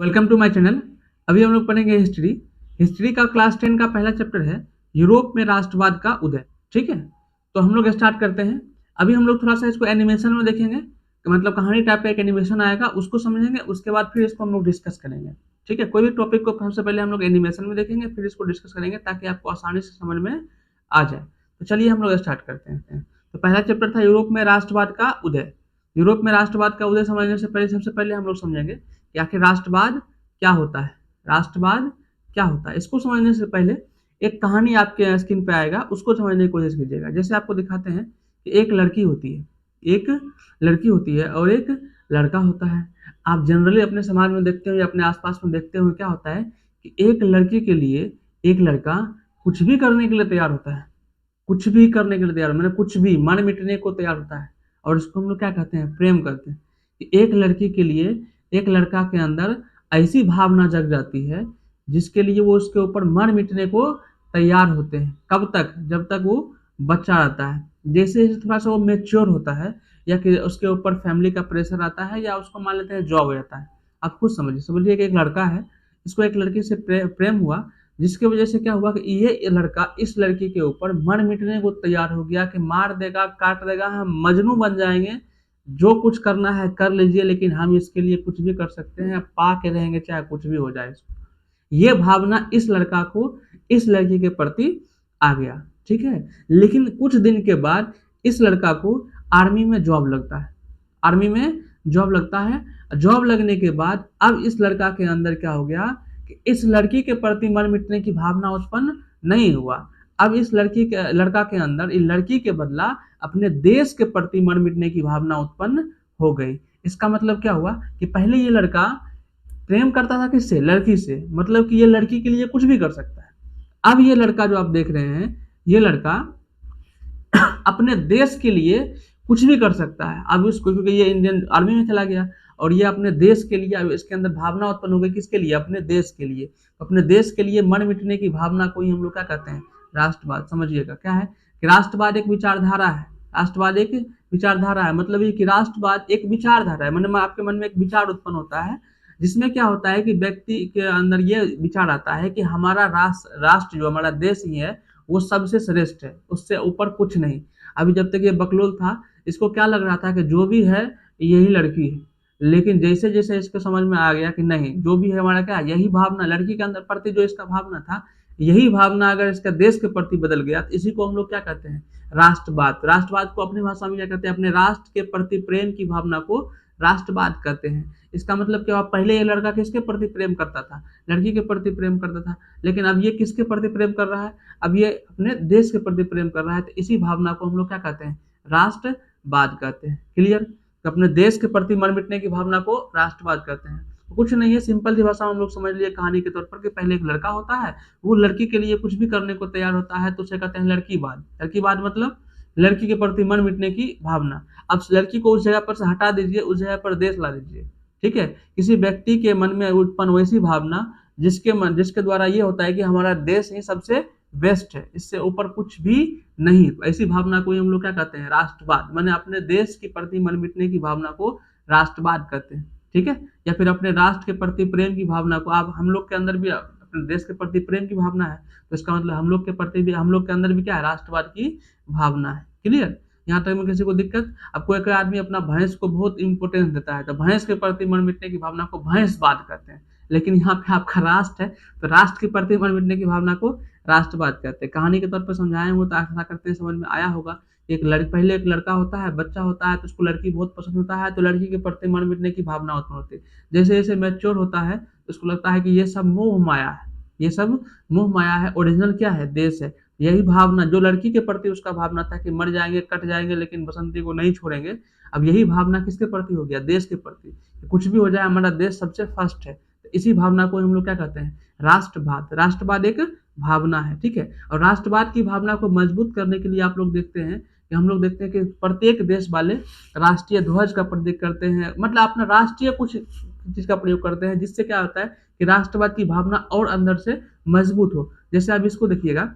Welcome to my channel. अभी हम लोग पढ़ेंगे हिस्ट्री। हिस्ट्री का क्लास 10 का पहला चैप्टर है यूरोप में राष्ट्रवाद का उदय। ठीक है, तो हम लोग स्टार्ट करते हैं। अभी हम लोग थोड़ा सा इसको एनिमेशन में देखेंगे, तो मतलब कहानी टाइप का एक एनिमेशन आएगा, उसको समझेंगे, उसके बाद फिर इसको हम लोग डिस्कस करेंगे। ठीक है, कोई भी टॉपिक को सबसे पहले हम लोग एनिमेशन में देखेंगे, फिर इसको डिस्कस करेंगे ताकि आपको आसानी से समझ में आ जाए। तो चलिए हम लोग स्टार्ट करते हैं। तो पहला चैप्टर था यूरोप में राष्ट्रवाद का उदय। यूरोप में राष्ट्रवाद का उदय समझने से पहले सबसे पहले हम लोग समझेंगे कि आखिर राष्ट्रवाद क्या होता है। राष्ट्रवाद क्या होता है, इसको समझने से पहले एक कहानी आपके स्क्रीन पे आएगा, उसको समझने की कोशिश कीजिएगा। जैसे आपको दिखाते हैं कि एक लड़की होती है, एक लड़की होती है और एक लड़का होता है। आप जनरली अपने समाज में देखते हो या अपने आसपास में देखते हो, क्या होता है कि एक लड़की के लिए एक लड़का कुछ भी करने के लिए तैयार होता है, कुछ भी करने के लिए तैयार, मैंने कुछ भी मन मिटने को तैयार होता है। और इसको हम लोग क्या कहते हैं, प्रेम करते हैं। कि एक लड़की के लिए एक लड़का के अंदर ऐसी भावना जग जाती है जिसके लिए वो उसके ऊपर मर मिटने को तैयार होते हैं। कब तक? जब तक वो बच्चा रहता है। जैसे जैसे थोड़ा सा वो मेच्योर होता है या कि उसके ऊपर फैमिली का प्रेशर आता है या उसको मान लेते हैं जॉब हो जाता है। आप खुद समझिए कि एक लड़का है, इसको एक लड़की से प्रेम हुआ, जिसकी वजह से क्या हुआ कि ये लड़का इस लड़की के ऊपर मर मिटने को तैयार हो गया कि मार देगा, काट देगा, हम मजनू बन जाएंगे, जो कुछ करना है कर लीजिए, लेकिन हम इसके लिए कुछ भी कर सकते हैं, पा के रहेंगे चाहे कुछ भी हो जाए। ये भावना इस लड़का को इस लड़की के प्रति आ गया। ठीक है, लेकिन कुछ दिन के बाद इस लड़का को आर्मी में जॉब लगता है। आर्मी में जॉब लगता है। जॉब लगने के बाद अब इस लड़का के अंदर क्या हो गया कि इस लड़की के प्रति मर मिटने की भावना उत्पन्न नहीं हुआ। अब इस लड़का के अंदर इस लड़की के बदला अपने देश के प्रति मर मिटने की भावना उत्पन्न हो गई। इसका मतलब क्या हुआ कि पहले ये लड़का प्रेम करता था किससे? लड़की से, मतलब कि ये लड़की के लिए कुछ भी कर सकता है। अब ये लड़का जो आप देख रहे हैं, ये लड़का अपने देश के लिए कुछ भी कर सकता है। अब उसको, क्योंकि ये इंडियन आर्मी में चला गया और ये अपने देश के लिए, अब इसके अंदर भावना उत्पन्न हो गई, किसके लिए? अपने देश के लिए। अपने देश के लिए मर मिटने की भावना को ही हम लोग क्या कहते हैं? राष्ट्रवाद। समझिएगा क्या है कि राष्ट्रवाद एक विचारधारा है। राष्ट्रवाद एक विचारधारा है, मतलब ये कि राष्ट्रवाद एक विचारधारा है। मतलब आपके मन में एक विचार उत्पन्न होता है, जिसमें क्या होता है कि व्यक्ति के अंदर ये विचार आता है कि हमारा राष्ट्र जो हमारा देश ही है वो सबसे श्रेष्ठ है, उससे ऊपर कुछ नहीं। अभी जब तक ये बकलोल था, इसको क्या लग रहा था कि जो भी है यही लड़की है, लेकिन जैसे जैसे इसको समझ में आ गया कि नहीं, जो भी है हमारा क्या, यही भावना, लड़की के अंदर प्रति जो इसका भावना था, यही भावना अगर इसका देश के प्रति बदल गया तो इसी को हम लोग क्या कहते हैं? राष्ट्रवाद। राष्ट्रवाद को अपनी भाषा में क्या कहते हैं? अपने राष्ट्र के प्रति प्रेम की भावना को राष्ट्रवाद कहते हैं। इसका मतलब क्या हुआ? पहले ये लड़का किसके प्रति प्रेम करता था? लड़की के प्रति प्रेम करता था, लेकिन अब ये किसके प्रति प्रेम कर रहा है? अब ये अपने देश के प्रति प्रेम कर रहा है। तो इसी भावना को हम लोग क्या कहते हैं? राष्ट्रवाद कहते हैं। क्लियर? तो अपने देश के प्रति मर मिटने की भावना को राष्ट्रवाद कहते हैं। कुछ नहीं है, सिंपल सी भाषा में हम लोग समझ लिए कहानी के तौर पर कि पहले एक लड़का होता है, वो लड़की के लिए कुछ भी करने को तैयार होता है, तो उसे कहते हैं लड़कीवाद। लड़कीवाद मतलब लड़की के प्रति मर मिटने की भावना। अब लड़की को उस जगह पर से हटा दीजिए, उस जगह पर देश ला दीजिए। ठीक है, किसी व्यक्ति के मन में उत्पन्न वैसी भावना जिसके द्वारा ये होता है कि हमारा देश ही सबसे बेस्ट है, इससे ऊपर कुछ भी नहीं। ऐसी भावना को हम लोग क्या कहते हैं? राष्ट्रवाद। मैंने अपने देश के प्रति मर मिटने की भावना को राष्ट्रवाद कहते हैं। ठीक है, या फिर अपने राष्ट्र के प्रति प्रेम की भावना को। आप हम लोग के अंदर भी अपने देश के प्रति प्रेम की भावना है, तो इसका मतलब हम लोग के प्रति भी, हम लोग के अंदर भी क्या है? राष्ट्रवाद की भावना है। क्लियर? यहाँ तक में किसी को दिक्कत? अब कोई कोई आदमी अपना भैंस को बहुत इंपॉर्टेंस देता है, तो भैंस के प्रति मर मिटने की भावना को भैंसवाद कहते हैं। लेकिन यहाँ पे आपका राष्ट्र है, तो राष्ट्र के प्रति मर मिटने की भावना को राष्ट्रवाद कहते हैं। कहानी के तौर पर समझाए हो तो आशा करते हैं समझ में आया होगा। पहले एक लड़का होता है, बच्चा होता है, तो उसको लड़की बहुत पसंद होता है, तो लड़की के प्रति मर मिटने की भावना उत्पन्न होती है। जैसे जैसे मैच्योर होता है तो उसको लगता है कि ये सब मोह माया है, ये सब मोह माया है, ओरिजिनल क्या है? देश है। यही भावना जो लड़की के प्रति उसका भावना था कि मर जाएंगे, कट जाएंगे, लेकिन बसंती को नहीं छोड़ेंगे, अब यही भावना किसके प्रति हो गया? देश के प्रति। कुछ भी हो जाए, हमारा देश सबसे फर्स्ट है। तो इसी भावना को हम लोग क्या कहते हैं? राष्ट्रवाद। राष्ट्रवाद एक भावना है। ठीक है, और राष्ट्रवाद की भावना को मजबूत करने के लिए आप लोग देखते हैं कि हम लोग देखते हैं कि प्रत्येक देश वाले राष्ट्रीय ध्वज का प्रतीक करते हैं, मतलब अपना राष्ट्रीय कुछ चीज का प्रयोग करते हैं, जिससे क्या होता है कि राष्ट्रवाद की भावना और अंदर से मजबूत हो। जैसे आप इसको देखिएगा,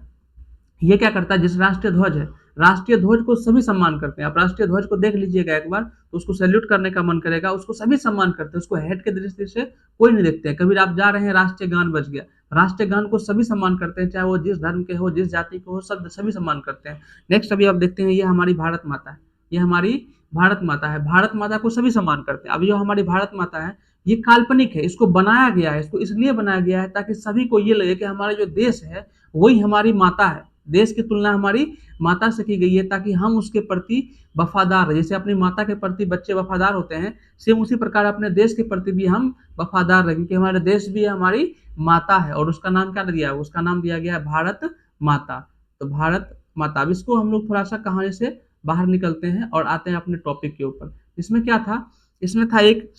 ये क्या करता है? जैसे राष्ट्रीय ध्वज है, राष्ट्रीय ध्वज को सभी सम्मान करते हैं। आप राष्ट्रीय ध्वज को देख लीजिएगा एक बार, तो उसको सैल्यूट करने का मन करेगा, उसको सभी सम्मान करते हैं, उसको हेड के दृष्टि से कोई नहीं देखते हैं। कभी आप जा रहे हैं, राष्ट्रीय गान बज गया, राष्ट्रीय गान को सभी सम्मान करते हैं, चाहे वो जिस धर्म के हो, जिस जाति के हो, सब सभी सम्मान करते हैं। नेक्स्ट अभी आप देखते हैं, ये हमारी भारत माता है, ये हमारी भारत माता है। भारत माता को सभी सम्मान करते हैं। अब जो हमारी भारत माता है ये काल्पनिक है, इसको बनाया गया है, इसको इसलिए बनाया गया है ताकि सभी को ये लगे कि हमारा जो देश है वही हमारी माता है। देश की तुलना हमारी माता से की गई है ताकि हम उसके प्रति वफादार रहे। जैसे अपनी माता के प्रति बच्चे वफादार होते हैं, सेम उसी प्रकार अपने देश के प्रति भी हम वफादार रहे, क्योंकि हमारे देश भी हमारी माता है। और उसका नाम क्या दिया है? उसका नाम दिया गया है भारत माता। तो भारत माता। अब इसको हम लोग थोड़ा सा कहानी से बाहर निकलते हैं और आते हैं अपने टॉपिक के ऊपर। इसमें क्या था? इसमें था एक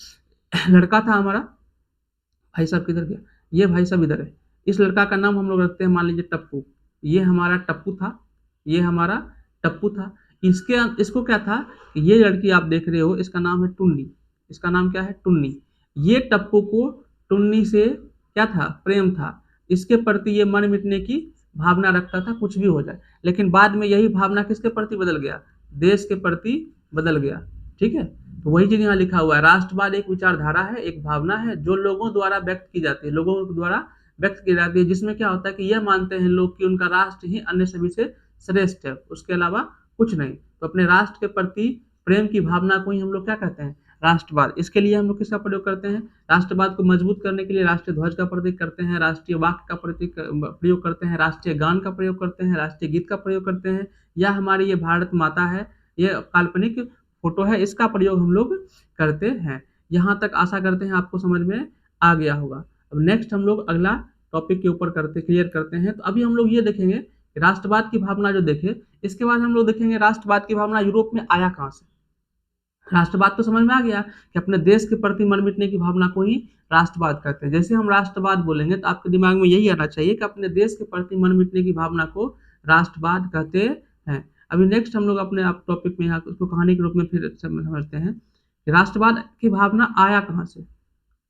लड़का था हमारा, भाई साहब किधर गया? ये भाई साहब इधर है। इस लड़का का नाम हम लोग रखते हैं, मान लीजिए टप्पू। ये हमारा टप्पू था, ये हमारा टप्पू था। इसको क्या था? ये लड़की आप देख रहे हो, इसका नाम है टुन्नी। इसका नाम क्या है? टुन्नी। ये टप्पू को टुन्नी से क्या था? प्रेम था। इसके प्रति ये मर मिटने की भावना रखता था, कुछ भी हो जाए। लेकिन बाद में यही भावना किसके प्रति बदल गया? देश के प्रति बदल गया। ठीक है, तो वही चीज यहाँ लिखा हुआ है। राष्ट्रवाद एक विचारधारा है, एक भावना है जो लोगों द्वारा व्यक्त की जाती है, लोगों द्वारा व्यक्त की जाती है, जिसमें क्या होता है कि यह मानते हैं लोग कि उनका राष्ट्र ही अन्य सभी से श्रेष्ठ है, उसके अलावा कुछ नहीं। तो अपने राष्ट्र के प्रति प्रेम की भावना को ही हम लोग क्या कहते हैं? राष्ट्रवाद। इसके लिए हम लोग किसका प्रयोग करते हैं? राष्ट्रवाद को मजबूत करने के लिए राष्ट्रीय ध्वज का प्रयोग करते हैं, राष्ट्रीय वाक्य का प्रयोग करते हैं, राष्ट्रीय गान का प्रयोग करते हैं, राष्ट्रीय गीत का प्रयोग करते हैं, या हमारी ये भारत माता है, ये काल्पनिक फोटो है, इसका प्रयोग हम लोग करते हैं। यहाँ तक आशा करते हैं आपको समझ में आ गया होगा। अब नेक्स्ट हम लोग अगला टॉपिक के ऊपर क्लियर करते हैं। तो अभी हम लोग ये देखेंगे राष्ट्रवाद की भावना जो देखे, इसके बाद हम लोग देखेंगे राष्ट्रवाद की भावना यूरोप में आया कहाँ से। राष्ट्रवाद तो समझ में आ गया कि अपने देश के प्रति मर मिटने की भावना को ही राष्ट्रवाद कहते हैं। जैसे हम राष्ट्रवाद बोलेंगे तो आपके दिमाग में यही आना चाहिए कि अपने देश के प्रति मर मिटने की भावना को राष्ट्रवाद कहते हैं। अभी नेक्स्ट हम लोग अपने आप टॉपिक में यहाँ उसको कहानी के रूप में फिर समझते हैं कि राष्ट्रवाद की भावना आया कहाँ से।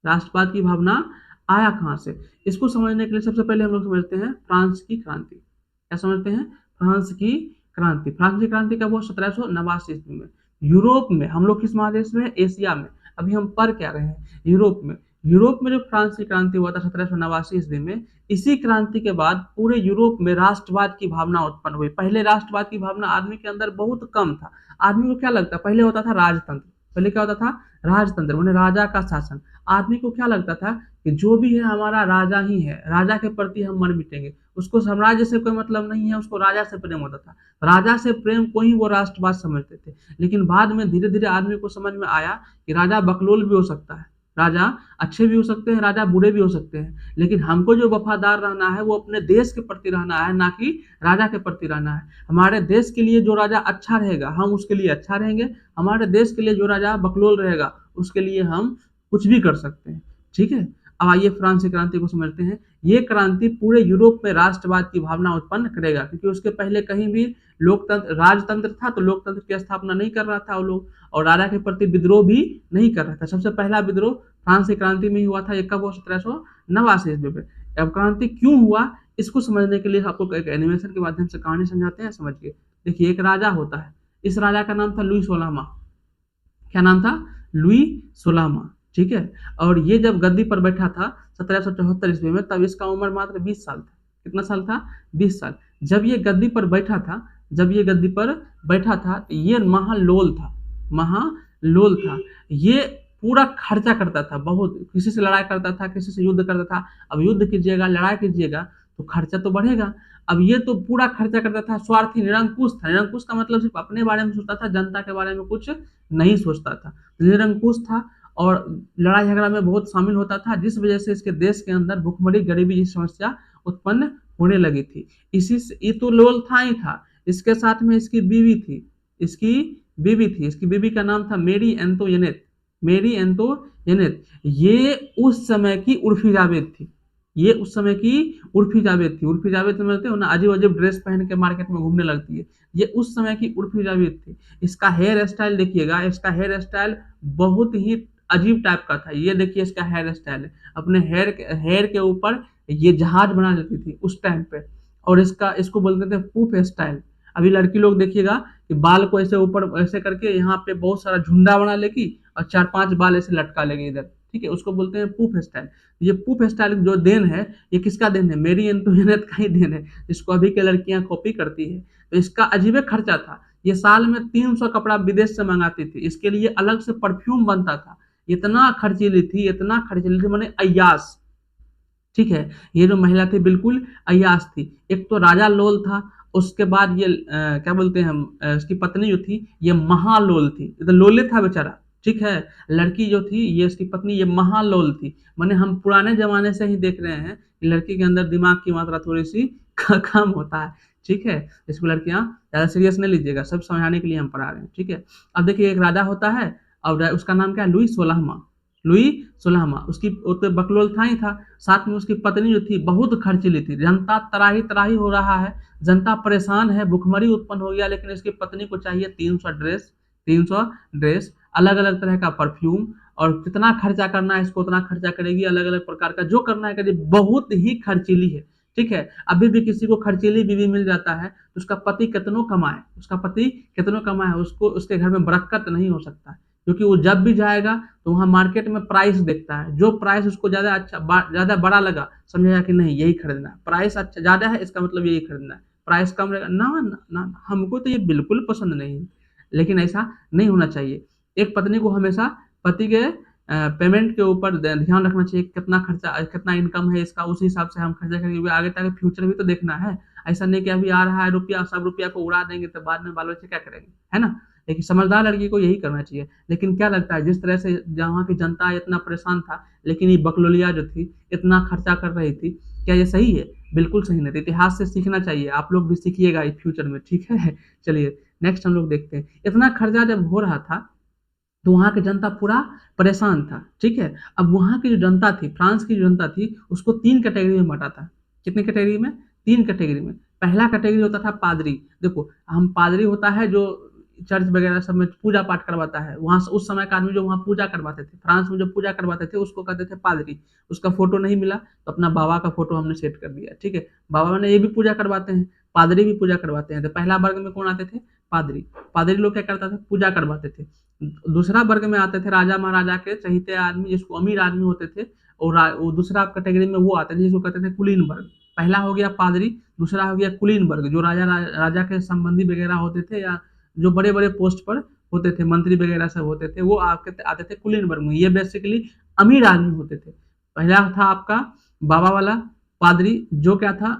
राष्ट्रवाद की भावना आया कहाँ से, इसको समझने के लिए सबसे पहले हम लोग समझते हैं फ्रांस की क्रांति। क्या समझते हैं? फ्रांस की क्रांति। फ्रांस की क्रांति कब हुआ? 1789 ईस्वी में। यूरोप में, हम लोग किस महादेश में? एशिया में। अभी हम पढ़ क्या रहे हैं? यूरोप में। यूरोप में जो फ्रांस की क्रांति हुआ था 1789 ईस्वी में, इसी क्रांति के बाद पूरे यूरोप में राष्ट्रवाद की भावना उत्पन्न हुई। पहले राष्ट्रवाद की भावना आदमी के अंदर बहुत कम था। आदमी को क्या लगता? पहले होता था राजतंत्र। पहले क्या होता था? राजतंत्र, माने राजा का शासन। आदमी को क्या लगता था कि जो भी है हमारा राजा ही है, राजा के प्रति हम मर मिटेंगे। उसको साम्राज्य से कोई मतलब नहीं है, उसको राजा से प्रेम होता था। राजा से प्रेम को ही वो राष्ट्रवाद समझते थे। लेकिन बाद में धीरे धीरे आदमी को समझ में आया कि राजा बकलोल भी हो सकता है, राजा अच्छे भी हो सकते हैं, राजा बुरे भी हो सकते हैं, लेकिन हमको जो वफादार रहना है वो अपने देश के प्रति रहना है, ना कि राजा के प्रति रहना है। हमारे देश के लिए जो राजा अच्छा रहेगा हम उसके लिए अच्छा रहेंगे, हमारे देश के लिए जो राजा बकलोल रहेगा उसके लिए हम कुछ भी कर सकते हैं। ठीक है, अब आइए फ्रांस की क्रांति को समझते हैं। ये क्रांति पूरे यूरोप में राष्ट्रवाद की भावना उत्पन्न करेगा, क्योंकि उसके पहले कहीं भी लोकतंत्र राजतंत्र था, तो लोकतंत्र की स्थापना नहीं कर रहा था वो लोग, और राजा के प्रति विद्रोह भी नहीं कर रहा था। सबसे पहला विद्रोह फ्रांस की क्रांति में ही हुआ था। ये कब हुआ? 1789 ईस्वी में। अब क्रांति क्यों हुआ, इसको समझने के लिए आपको एक एनिमेशन के माध्यम से कहानी समझाते हैं। समझिए, देखिए एक राजा होता है, इस राजा का नाम था लुई 16वां। क्या नाम था? लुई 16वां। ठीक है, और ये जब गद्दी पर बैठा था 1774 ईस्वी में, तब इसका उम्र मात्र 20 साल था। कितना साल था? 20 साल। जब ये गद्दी पर बैठा था, तो ये महालोल था। ये पूरा खर्चा करता था, बहुत किसी से लड़ाई करता था, किसी से युद्ध करता था। अब युद्ध कीजिएगा, लड़ाई कीजिएगा तो खर्चा तो बढ़ेगा। अब ये तो पूरा खर्चा करता था, स्वार्थी, निरंकुश था। निरंकुश का मतलब सिर्फ अपने बारे में सोचता था, जनता के बारे में कुछ नहीं सोचता था। निरंकुश था और लड़ाई झगड़ा में बहुत शामिल होता था, जिस वजह से इसके देश के अंदर भूखमरी, गरीबी जैसी समस्या उत्पन्न होने लगी थी। इसी से ये तो लोल था ही था, इसके साथ में इसकी बीवी थी। इसकी बीवी का नाम था मेरी एंतोइनेट। ये उस समय की उर्फी जावेद थी। उर्फी जावेद समझते हो ना, अजीब अजीब ड्रेस पहन के मार्केट में घूमने लगती है। ये उस समय की उर्फी जावेद थी। इसका हेयर स्टाइल देखिएगा, इसका हेयर स्टाइल बहुत ही अजीब टाइप का था। ये देखिए इसका हेयर स्टाइल है, अपने हेयर के ऊपर ये जहाज बना लेती थी उस टाइम पे, और इसको बोलते थे पूप स्टाइल। अभी लड़की लोग देखिएगा कि बाल को ऐसे ऊपर ऐसे करके यहाँ पे बहुत सारा झुंडा बना लेगी और 4-5 बाल ऐसे लटका लेगी इधर, ठीक है, उसको बोलते हैं पूफ स्टाइल। ये पूफ स्टाइल जो देन है, ये किसका देन है? मेरी एंटोनियट का ही देन है, जिसको अभी के लड़कियां कॉपी करती है। तो इसका अजीब खर्चा था, ये साल में 300 कपड़ा विदेश से मंगाती थी, इसके लिए अलग से परफ्यूम बनता था, इतना खर्चीली थी, इतना खर्चीली थी, मैंने अय्यास, ठीक है। ये जो महिला थी बिल्कुल अय्यास थी। एक तो राजा लोल था, उसके बाद ये क्या बोलते हैं हम, इसकी पत्नी जो थी ये महालोल थी, ये तो लोले था बेचारा, ठीक है। लड़की जो थी ये इसकी पत्नी ये महालोल थी। माने हम पुराने जमाने से ही देख रहे हैं कि लड़की के अंदर दिमाग की मात्रा थोड़ी सी कम होता है, ठीक है। इसको लड़कियां ज्यादा सीरियस नहीं लीजिएगा, सब समझाने के लिए हम पढ़ा रहे हैं, ठीक है। अब देखिए एक राजा होता है और उसका नाम क्या है? लुई 16वां। लुई 16वां, उसकी वो तो बकलोल था ही था, साथ में उसकी पत्नी जो थी बहुत खर्चीली थी। जनता तराही तराही हो रहा है, जनता परेशान है, भुखमरी उत्पन्न हो गया, लेकिन इसकी पत्नी को चाहिए 300 ड्रेस, अलग अलग तरह का परफ्यूम, और कितना खर्चा करना है इसको उतना खर्चा करेगी, अलग अलग प्रकार का जो करना है करेगी, बहुत ही खर्चीली है, ठीक है। अभी भी किसी को खर्चीली बीवी मिल जाता है तो उसका पति कितनों कमाए, उसको उसके घर में बरकत नहीं हो सकता, क्योंकि वो जब भी जाएगा तो वहाँ मार्केट में प्राइस देखता है, जो प्राइस उसको ज्यादा अच्छा ज्यादा बड़ा लगा समझेगा कि नहीं यही खरीदना है, प्राइस अच्छा ज्यादा है इसका मतलब यही खरीदना है, प्राइस कम रहेगा ना ना, ना हमको तो ये बिल्कुल पसंद नहीं है। लेकिन ऐसा नहीं होना चाहिए। एक पत्नी को हमेशा पति के पेमेंट के ऊपर ध्यान रखना चाहिए, कितना खर्चा कितना इनकम है इसका, उस हिसाब से हम खर्चा करेंगे, आगे तक फ्यूचर भी तो देखना है। ऐसा नहीं कि अभी आ रहा है रुपया, सब रुपया को उड़ा देंगे तो बाद में बाल बच्चे क्या करेंगे, है ना। लेकिन समझदार लड़की को यही करना चाहिए। लेकिन क्या लगता है जिस तरह से जहाँ की जनता इतना परेशान था, लेकिन ये बकलोलिया जो थी इतना खर्चा कर रही थी, क्या ये सही है? बिल्कुल सही नहीं। इतिहास से सीखना चाहिए, आप लोग भी सीखिएगा इस फ्यूचर में, ठीक है। चलिए नेक्स्ट हम लोग देखते हैं। इतना खर्चा जब हो रहा था तो वहाँ की जनता पूरा परेशान था, ठीक है। अब वहाँ की जो जनता थी, फ्रांस की जो जनता थी, उसको 3 कैटेगरी में बांटा था। कितने कैटेगरी में? 3 कैटेगरी में। पहला कैटेगरी होता था पादरी। देखो हम पादरी होता है जो चर्च वगैरह सब में पूजा पाठ करवाता है, वहाँ से उस समय का आदमी जो वहाँ पूजा करवाते थे, फ्रांस में जो पूजा करवाते थे उसको कहते थे पादरी। उसका फोटो नहीं मिला तो अपना बाबा का फोटो हमने सेट कर दिया, ठीक है। बाबा ने ये भी पूजा करवाते हैं, पादरी भी पूजा करवाते हैं। तो पहला वर्ग में कौन आते थे? पादरी। पादरी लोग क्या करते थे? पूजा करवाते थे। दूसरा वर्ग में आते थे राजा महाराजा के चहीते आदमी, जिसको अमीर आदमी होते थे, और वो दूसरा कैटेगरी में वो आते थे जिसको कहते थे कुलीन वर्ग। पहला हो गया पादरी, दूसरा हो गया कुलीन वर्ग, जो राजा के संबंधी वगैरह होते थे, या जो बड़े बड़े पोस्ट पर होते थे, मंत्री वगैरह सब होते थे, वो आते थे कुलीन वर्ग में। ये बेसिकली अमीर आदमी होते थे। पहला था आपका बाबा वाला पादरी, जो क्या था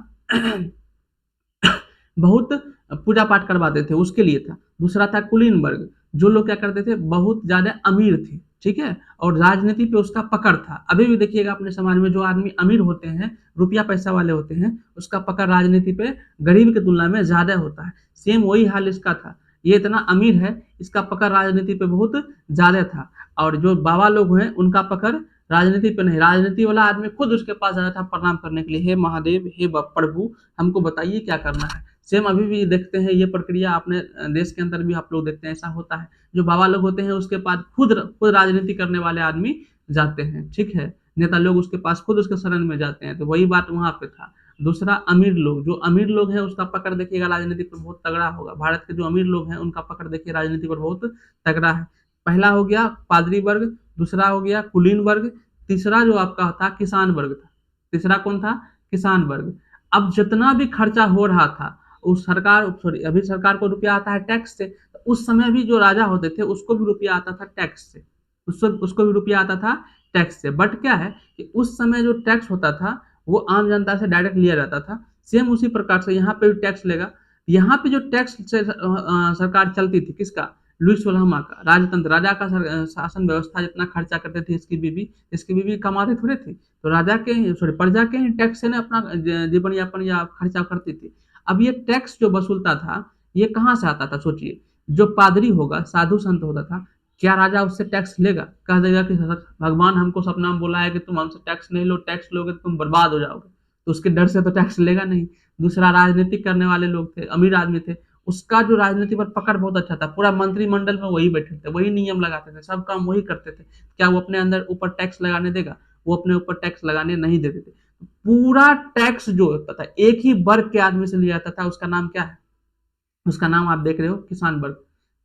बहुत पूजा पाठ करवाते थे, उसके लिए था। दूसरा था कुलीन वर्ग, जो लोग क्या करते थे, बहुत ज्यादा अमीर थे, ठीक है, और राजनीति पे उसका पकड़ था। अभी भी देखिएगा अपने समाज में जो आदमी अमीर होते हैं, रुपया पैसा वाले होते हैं, उसका पकड़ राजनीति पे गरीब की तुलना में ज्यादा होता है। सेम वही हाल इसका था, ये इतना अमीर है, इसका पकड़ राजनीति पे बहुत ज्यादा था। और जो बाबा लोग हैं उनका पकड़ राजनीति पे नहीं, राजनीति वाला आदमी खुद उसके पास जाता था प्रणाम करने के लिए, हे महादेव, हे प्रभु, हमको बताइए क्या करना है। सेम अभी भी देखते हैं ये प्रक्रिया, अपने देश के अंदर भी आप लोग देखते हैं ऐसा होता है। जो बाबा लोग होते हैं उसके पास खुद राजनीति करने वाले आदमी जाते हैं, ठीक है, नेता लोग उसके पास खुद उसके शरण में जाते हैं। तो वही बात वहां पे था। दूसरा अमीर लोग, जो अमीर लोग हैं उसका पकड़ देखिएगा राजनीति पर बहुत तगड़ा होगा। भारत के जो अमीर लोग हैं उनका पकड़ देखिए राजनीति पर बहुत तगड़ा है। पहला हो गया पादरी वर्ग, दूसरा हो गया कुलीन वर्ग, तीसरा जो आपका था किसान वर्ग था। तीसरा कौन था? किसान वर्ग। अब जितना भी खर्चा हो रहा था उस अभी सरकार को रुपया आता है टैक्स से, तो उस समय भी जो राजा होते थे उसको भी रुपया आता था टैक्स से, उसको भी रुपया आता था टैक्स से। बट क्या है कि उस समय जो टैक्स होता था वो आम जनता से डायरेक्ट लिया जाता था। सेम उसी प्रकार से यहाँ पे भी टैक्स लेगा। यहाँ पे जो टैक्स से सरकार चलती थी, किसका? लुई 16वां का राजतंत्र, राजा का शासन व्यवस्था। जितना खर्चा करते थे इसकी बीवी कमाते थोड़े थे, तो राजा के प्रजा के ही टैक्स से ना अपना जीवन यापन या खर्चा करती थी। अब ये टैक्स जो वसूलता था ये कहाँ से आता था? सोचिए, जो पादरी होगा, साधु संत होता था, क्या राजा उससे टैक्स लेगा? कह देगा कि भगवान हमको सपना में बोला है कि तुम हमसे टैक्स नहीं लो, टैक्स लोगे तो तुम बर्बाद हो जाओगे, तो उसके डर से तो टैक्स लेगा नहीं। दूसरा राजनीतिक करने वाले लोग थे, अमीर आदमी थे, उसका जो राजनीति पर पकड़ बहुत अच्छा था। पूरा मंत्रिमंडल में वही बैठे थे, वही नियम लगाते थे, सब काम वही करते थे। क्या वो अपने अंदर ऊपर टैक्स लगाने देगा? वो अपने ऊपर टैक्स लगाने नहीं देते थे। पूरा टैक्स जो होता था एक ही वर्ग के आदमी से लिया जाता था, उसका नाम क्या है? उसका नाम आप देख रहे हो किसान वर्ग,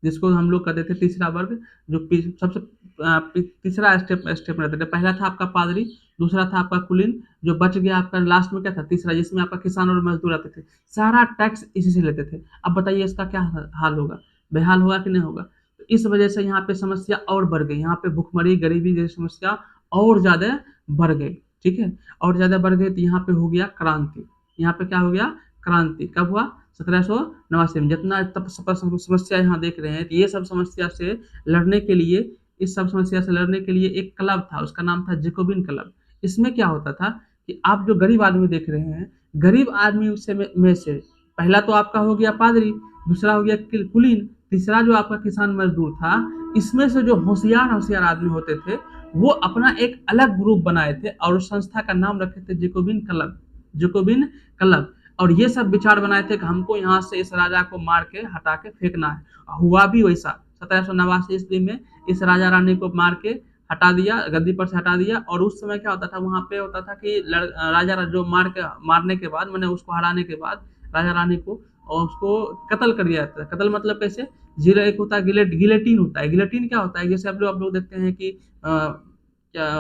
जिसको हम लोग कहते थे तीसरा वर्ग, जो सबसे तीसरा स्टेप में रहते थे। पहला था आपका पादरी, दूसरा था आपका कुलीन, जो बच गया आपका लास्ट में क्या था तीसरा, जिसमें आपका किसान और मजदूर आते थे। सारा टैक्स इसी से लेते थे। अब बताइए इसका क्या हाल होगा, बेहाल होगा कि नहीं होगा। तो इस वजह से यहाँ पे समस्या और बढ़ गई, यहाँ पे भुखमरी गरीबी जैसी समस्या और ज्यादा बढ़ गई। ठीक है, और ज्यादा बढ़ गई तो यहाँ पे हो गया क्रांति। यहाँ पे क्या हो गया, क्रांति। कब हुआ, 1789 में। जितना समस्या यहाँ देख रहे हैं, ये सब समस्या से लड़ने के लिए, इस सब समस्या से लड़ने के लिए एक क्लब था, उसका नाम था जैकोबिन क्लब। इसमें क्या होता था कि आप जो गरीब आदमी देख रहे हैं, गरीब आदमी में से पहला तो आपका हो गया पादरी, दूसरा हो गया कुलीन, तीसरा जो आपका किसान मजदूर था। इसमें से जो होशियार होशियार आदमी होते थे, वो अपना एक अलग ग्रुप बनाए थे और उस संस्था का नाम रखे थे जैकोबिन क्लब, जैकोबिन क्लब। और ये सब विचार बनाए थे कि हमको यहाँ से इस राजा को मार के हटा के फेंकना है। हुआ भी वैसा। 1789 ईस्वी में इस राजा रानी को मार के हटा दिया, गद्दी पर से हटा दिया। और उस समय क्या होता था, वहां पे होता था कि राजा जो मारने के बाद, मैंने उसको हराने के बाद राजा रानी को और उसको कत्ल कर दिया जाता है। कत्ल मतलब कैसे, जीरा एक होता है गिलेटिन होता है। गिलेटिन क्या होता है, जैसे आप लोग देखते हैं कि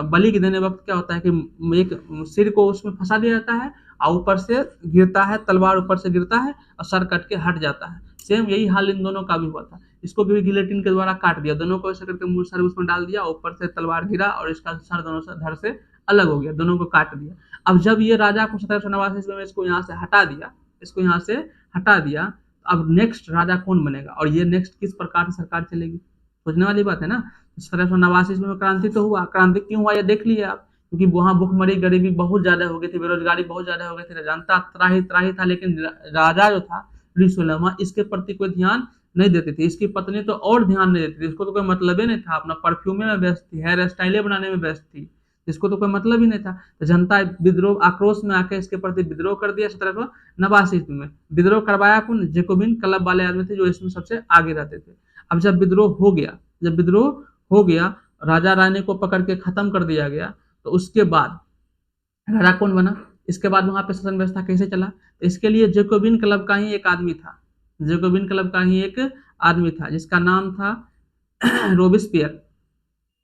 बलि के देने वक्त क्या होता है कि एक सिर को उसमें फंसा दिया जाता है और ऊपर से गिरता है, तलवार ऊपर से गिरता है और सर कट के हट जाता है। सेम यही हाल इन दोनों का भी हुआ था। इसको भी गिलेटिन के द्वारा काट दिया, दोनों को ऐसे करके मुंह सर उसमें डाल दिया, ऊपर से तलवार गिरा और इसका सर दोनों से धड़ से अलग हो गया, दोनों को काट दिया। अब जब ये राजा को 1789 में इसको यहाँ से हटा दिया, इसको यहाँ से हटा दिया, अब नेक्स्ट राजा कौन बनेगा और ये नेक्स्ट किस प्रकार से सरकार चलेगी, सोचने वाली बात है ना। 1789 में क्रांति तो हुआ। क्रांति क्यों हुआ ये देख लिए आप, क्योंकि वहां भुखमरी गरीबी बहुत ज्यादा हो गई थी, बेरोजगारी बहुत ज्यादा हो गई थी, जनता त्राही त्राही था। लेकिन राजा जो था लुई सोलहवां, इसके प्रति कोई ध्यान नहीं देती थी। इसकी पत्नी तो और ध्यान नहीं देती थी, इसको तो कोई मतलब ही नहीं था, अपना परफ्यूमे में व्यस्त थी, हेयर स्टाइले बनाने में व्यस्त थी, इसको तो कोई मतलब ही नहीं था। तो जनता विद्रोह आक्रोश में आके इसके प्रति विद्रोह कर दिया। 1789 में विद्रोह करवाया कौन, जैकोबिन क्लब वाले आदमी थे, जो इसमें सबसे आगे रहते थे। अब जब विद्रोह हो गया, जब विद्रोह हो गया, राजा रानी को पकड़ के खत्म कर दिया गया, तो उसके बाद राजा कौन बना, इसके बाद वहां पे शासन व्यवस्था कैसे चला। तो इसके लिए जैकोबिन क्लब का ही एक आदमी था, जैकोबिन क्लब का ही एक आदमी था, जिसका नाम था रोबिस्पियर।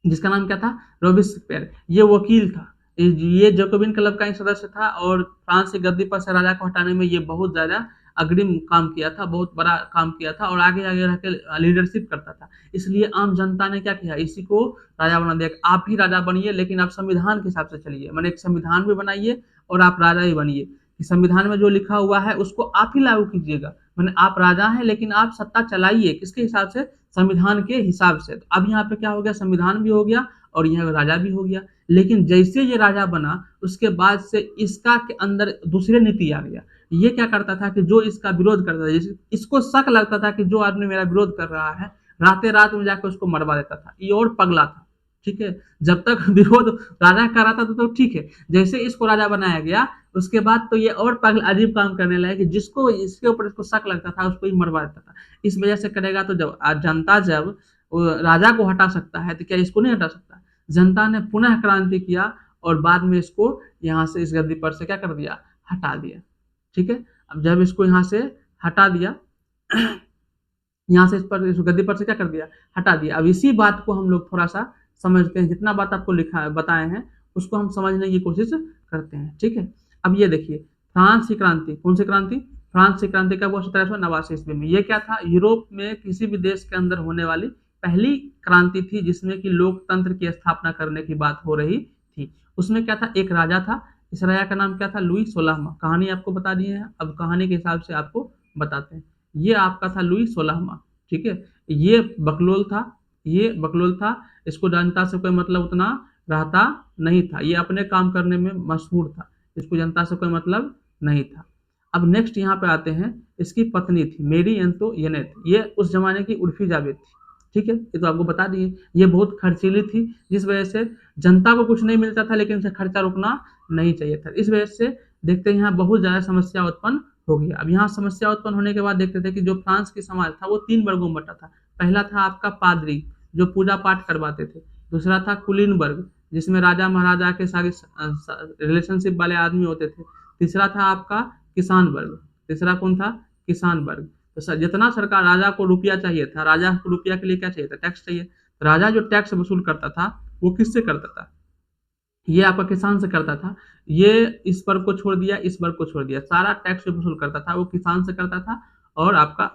जिसका नाम क्या था, रोबिस्पियर। ये वकील था, ये जैकोबिन क्लब का ही सदस्य था और फ्रांस की गद्दी पर से राजा को हटाने में ये बहुत ज्यादा अग्रिम काम किया था, बहुत बड़ा काम किया था और आगे आगे रह के लीडरशिप करता था। इसलिए आम जनता ने क्या किया, इसी को राजा बना दिया। आप भी राजा बनिए, लेकिन आप संविधान के हिसाब से चलिए, मैंने एक संविधान भी बनाइए और आप राजा ही बनिए। कि संविधान में जो लिखा हुआ है उसको आप ही लागू कीजिएगा। मैंने आप राजा हैं, लेकिन आप सत्ता चलाइए किसके हिसाब से, संविधान के हिसाब से। तो अब यहाँ पे क्या हो गया, संविधान भी हो गया और यह राजा भी हो गया। लेकिन जैसे ये राजा बना, उसके बाद से इसका के अंदर दूसरे नीति आ गया। ये क्या करता था कि जो इसका विरोध करता था, इसको शक लगता था कि जो आदमी मेरा विरोध कर रहा है, रातें रात में जाकर उसको मरवा देता था। ये और पगला था, ठीक है। जब तक विरोध राजा कर रहा था तो ठीक है, जैसे इसको राजा बनाया गया उसके बाद तो ये और पगल अजीब काम करने लगे कि जिसको इसके ऊपर इसको शक लगता था उसको ही मरवा देता था। इस वजह से करेगा तो जब जनता जब राजा को हटा सकता है तो क्या इसको नहीं हटा सकता। जनता ने पुनः क्रांति किया और बाद में इसको यहाँ से इस गद्दी पर से क्या कर दिया, हटा दिया। ठीक है, अब जब इसको यहाँ से हटा दिया यहाँ से इस गद्दी पर से क्या कर दिया, हटा दिया। अब इसी बात को हम लोग थोड़ा सा समझते हैं, जितना बात आपको लिखा बताए हैं उसको हम समझने की कोशिश करते हैं। ठीक है, अब ये देखिए फ्रांस की क्रांति, कौन सी क्रांति, फ्रांस की क्रांति कब हुआ, 1789 ईस्वी में। ये क्या था, यूरोप में किसी भी देश के अंदर होने वाली पहली क्रांति थी जिसमें कि लोकतंत्र की स्थापना करने की बात हो रही थी। उसमें क्या था, एक राजा था, इस राजा का नाम क्या था, लुई 16वां। कहानी आपको बता दी है, अब कहानी के हिसाब से आपको बताते हैं। ये आपका था लुई 16वां, ठीक है। ये बकलोल था, ये बकलोल था, इसको जनता से कोई मतलब उतना रहता नहीं था, ये अपने काम करने में मशहूर था, इसको जनता से कोई मतलब नहीं था। अब नेक्स्ट यहाँ पे आते हैं, इसकी पत्नी थी मेरी एंटोइनेट, ये उस जमाने की उर्फी जावेद थी। ठीक है, ये तो आपको बता दिए। ये बहुत खर्चीली थी, जिस वजह से जनता को कुछ नहीं मिलता था, लेकिन उसे खर्चा रुकना नहीं चाहिए था। इस वजह से देखते हैं यहाँ बहुत ज्यादा समस्या उत्पन्न हो गई। अब यहाँ समस्या उत्पन्न होने के बाद देखते थे कि जो फ्रांस की समाज था वो 3 वर्गों में बटा था। पहला था आपका पादरी, जो पूजा पाठ करवाते थे। दूसरा था कुलीन वर्ग, जिसमें राजा महाराजा के सारे रिलेशनशिप वाले आदमी होते थे। तीसरा था आपका किसान वर्ग, तीसरा कौन था, किसान वर्ग। तो जितना सरकार राजा को रुपया चाहिए था, राजा को रुपया के लिए क्या चाहिए था, टैक्स चाहिए। तो राजा जो टैक्स वसूल करता था वो किससे करता था, ये आपका किसान से करता था। ये इस वर्ग को छोड़ दिया, इस वर्ग को छोड़ दिया, सारा टैक्स जो वसूल करता था वो किसान से करता था और आपका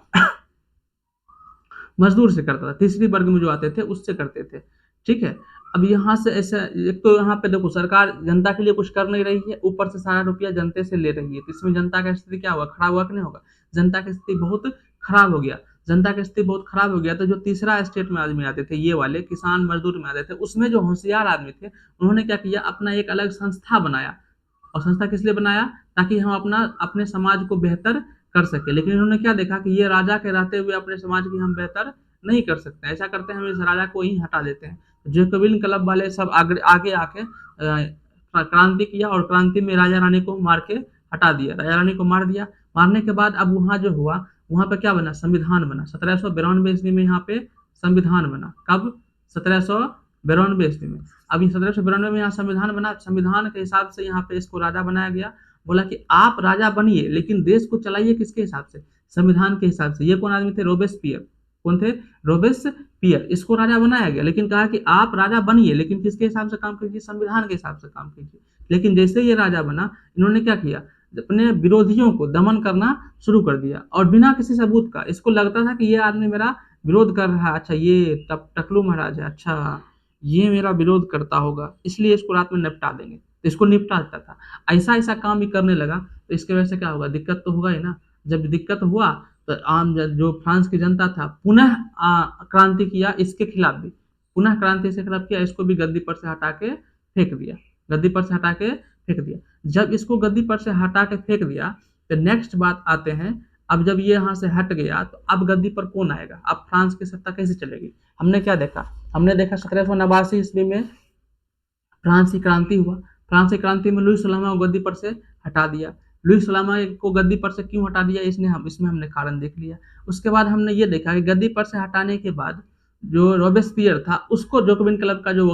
मजदूर से करता था, तीसरी वर्ग में जो आते थे उससे करते थे। ठीक है, अब यहाँ से ऐसा, एक तो यहाँ पे देखो सरकार जनता के लिए कुछ कर नहीं रही है, ऊपर से सारा रुपया जनता से ले रही है, तो इसमें जनता का स्थिति क्या हुआ, खराब हुआ कि नहीं होगा। जनता की स्थिति बहुत खराब हो गया, जनता की स्थिति बहुत खराब हो गया। तो जो तीसरा स्टेट में आदमी आते थे, ये वाले किसान मजदूर में आते थे, उसमें जो होशियार आदमी थे उन्होंने क्या किया, अपना एक अलग संस्था बनाया। और संस्था किस लिए बनाया, ताकि हम अपने समाज को बेहतर कर सके। लेकिन इन्होंने क्या देखा कि ये राजा के रहते हुए अपने समाज की हम बेहतर नहीं कर सकते, ऐसा करते हैं हम इस राजा को ही हटा देते हैं। जैकोबिन क्लब वाले सब आगे आके क्रांति किया और क्रांति में राजा रानी को मार के हटा दिया, राजा रानी को मार दिया। मारने के बाद अब वहाँ जो हुआ, वहाँ पे क्या बना, संविधान बना। 1792 ईस्वी में यहाँ पे संविधान बना। कब, 1792 ईस्वी में। अब 1792 में यहाँ संविधान बना। संविधान के हिसाब से यहाँ पे इसको राजा बनाया गया। बोला कि आप राजा बनिए लेकिन देश को चलाइए किसके हिसाब से, संविधान के हिसाब से। ये कौन आदमी थे, रोबेस्पियर। कौन थे, रोबेस्पियर। इसको राजा बनाया गया, लेकिन कहा कि आप राजा बनिए लेकिन किसके हिसाब से काम कीजिए, संविधान के हिसाब से काम कीजिए। लेकिन जैसे ये राजा बना, इन्होंने क्या किया, अपने विरोधियों को दमन करना शुरू कर दिया और बिना किसी सबूत का। इसको लगता था कि ये आदमी मेरा विरोध कर रहा है, अच्छा ये टकलू महाराज है, अच्छा ये मेरा विरोध करता होगा, इसलिए इसको रात में निपटा देंगे, तो इसको निपटा देता था। ऐसा ऐसा काम भी करने लगा, तो इसके वजह से क्या होगा, दिक्कत तो होगा ही ना। जब दिक्कत हुआ तो आम जो फ्रांस की जनता था पुनः क्रांति किया इसके खिलाफ भी, पुनः क्रांति से खिलाफ किया, इसको भी गद्दी पर से हटा के फेंक दिया, गद्दी पर से हटा के फेंक दिया। जब इसको गद्दी पर से हटा के फेंक दिया तो नेक्स्ट बात आते हैं, अब जब ये यहाँ से हट गया तो अब गद्दी पर कौन आएगा, अब फ्रांस की सत्ता कैसे चलेगी। हमने क्या देखा, हमने देखा 1789 ईस्वी में फ्रांस की क्रांति हुआ। फ्रांस की क्रांति में लुई सलामा को गद्दी पर से हटा दिया। लुई सलामा को गद्दी पर से क्यों हटा दिया, इसमें हमने कारण देख लिया। उसके बाद हमने ये देखा कि गद्दी पर से हटाने के बाद जो रोबेस्पियर था उसको, जैकोबिन क्लब का जो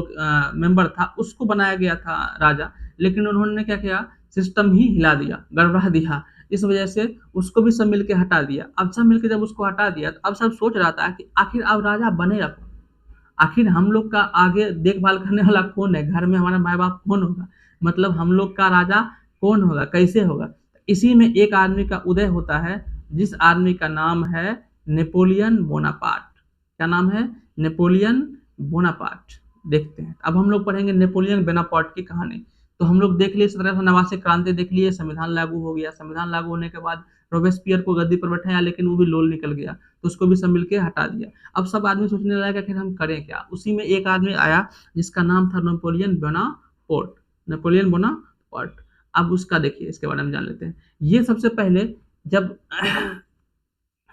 मेंबर था उसको बनाया गया था राजा, लेकिन उन्होंने क्या किया, सिस्टम ही हिला दिया, गड़बड़ा दिया। इस वजह से उसको भी सब मिलके हटा दिया। अब सब मिलके जब उसको हटा दिया तो अब सब सोच रहा था कि आखिर अब राजा बनेगा कौन, आखिर हम लोग का आगे देखभाल करने वाला कौन है, घर में हमारा माँ बाप कौन होगा, मतलब हम लोग का राजा कौन होगा, कैसे होगा। इसी में एक आदमी का उदय होता है जिस आदमी का नाम है नेपोलियन बोनापार्ट। क्या नाम है, नेपोलियन बोनापार्ट। देखते हैं अब हम लोग पढ़ेंगे नेपोलियन बोनापार्ट की कहानी। तो हम लोग देख लिए 1789 क्रांति देख लिए, संविधान लागू हो गया। संविधान लागू होने के बाद रोबेस्पियर को गद्दी पर बैठाया, लेकिन वो भी लोल निकल गया तो उसको भी सब मिलके हटा दिया। अब सब आदमी सोचने लगा कि हम करें क्या। उसी में एक आदमी आया जिसका नाम था नेपोलियन बोनापार्ट, नेपोलियन बोनापार्ट। अब उसका देखिए, इसके बारे में जान लेते हैं। ये सबसे पहले जब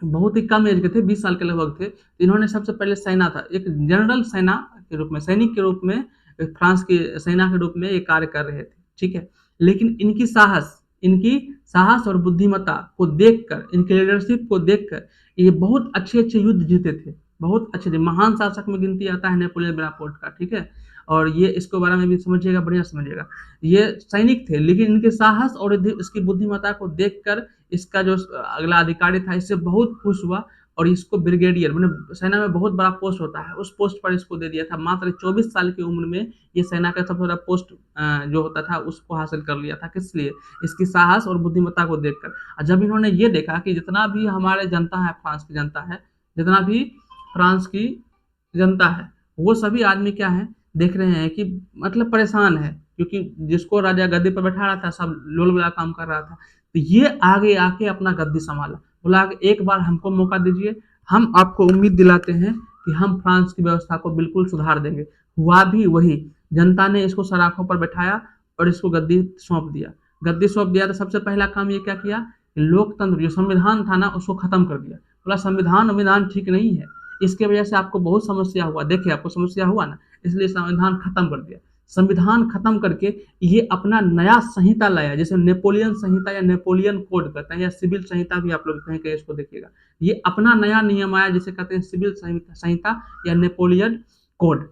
बहुत ही कम एज के थे, 20 साल के लगभग थे, तो इन्होंने सबसे पहले सेना था, एक जनरल सेना के रूप में, सैनिक के रूप में, फ्रांस की सेना के रूप में ये कार्य कर रहे थे। ठीक है, लेकिन इनकी साहस और बुद्धिमत्ता को देखकर, इनके लीडरशिप को देखकर ये बहुत अच्छे अच्छे युद्ध जीते थे, बहुत अच्छे। महान शासक में गिनती आता है नेपोलियन बोनापार्ट का। ठीक है, और ये इसके बारे में भी समझिएगा, बढ़िया समझिएगा। ये सैनिक थे, लेकिन इनके साहस और इसकी बुद्धिमत्ता को देखकर इसका जो अगला अधिकारी था इससे बहुत खुश हुआ और इसको ब्रिगेडियर, मैंने सेना में बहुत बड़ा पोस्ट होता है, उस पोस्ट पर इसको दे दिया था। मात्र 24 साल की उम्र में ये सेना का सबसे बड़ा पोस्ट जो होता था उसको हासिल कर लिया था। किस लिए, इसकी साहस और बुद्धिमत्ता को देखकर। जब इन्होंने ये देखा कि जितना भी हमारे जनता है, फ्रांस की जनता है, जितना भी फ्रांस की जनता है, वो सभी आदमी क्या है, देख रहे हैं कि मतलब परेशान है, क्योंकि जिसको राजा गद्दी पर बैठा रहा था सब लोल वाला काम कर रहा था। तो ये आगे आके अपना गद्दी संभाला, बोला कि एक बार हमको मौका दीजिए, हम आपको उम्मीद दिलाते हैं कि हम फ्रांस की व्यवस्था को बिल्कुल सुधार देंगे। हुआ भी वही, जनता ने इसको सराखों पर बैठाया और इसको गद्दी सौंप दिया। गद्दी सौंप दिया तो सबसे पहला काम ये क्या किया, लोकतंत्र जो संविधान था ना उसको खत्म कर दिया। बोला संविधान ठीक नहीं है, इसके वजह से आपको बहुत समस्या हुआ, देखिए आपको समस्या हुआ ना, इसलिए संविधान खत्म कर दिया। संविधान खत्म करके ये अपना नया संहिता लाया, जैसे नेपोलियन संहिता या नेपोलियन कोड कहते हैं, या सिविल संहिता भी आप लोग कहीं कहीं इसको देखिएगा। ये अपना नया नियम आया जिसे कहते हैं सिविल संहिता या नेपोलियन कोड।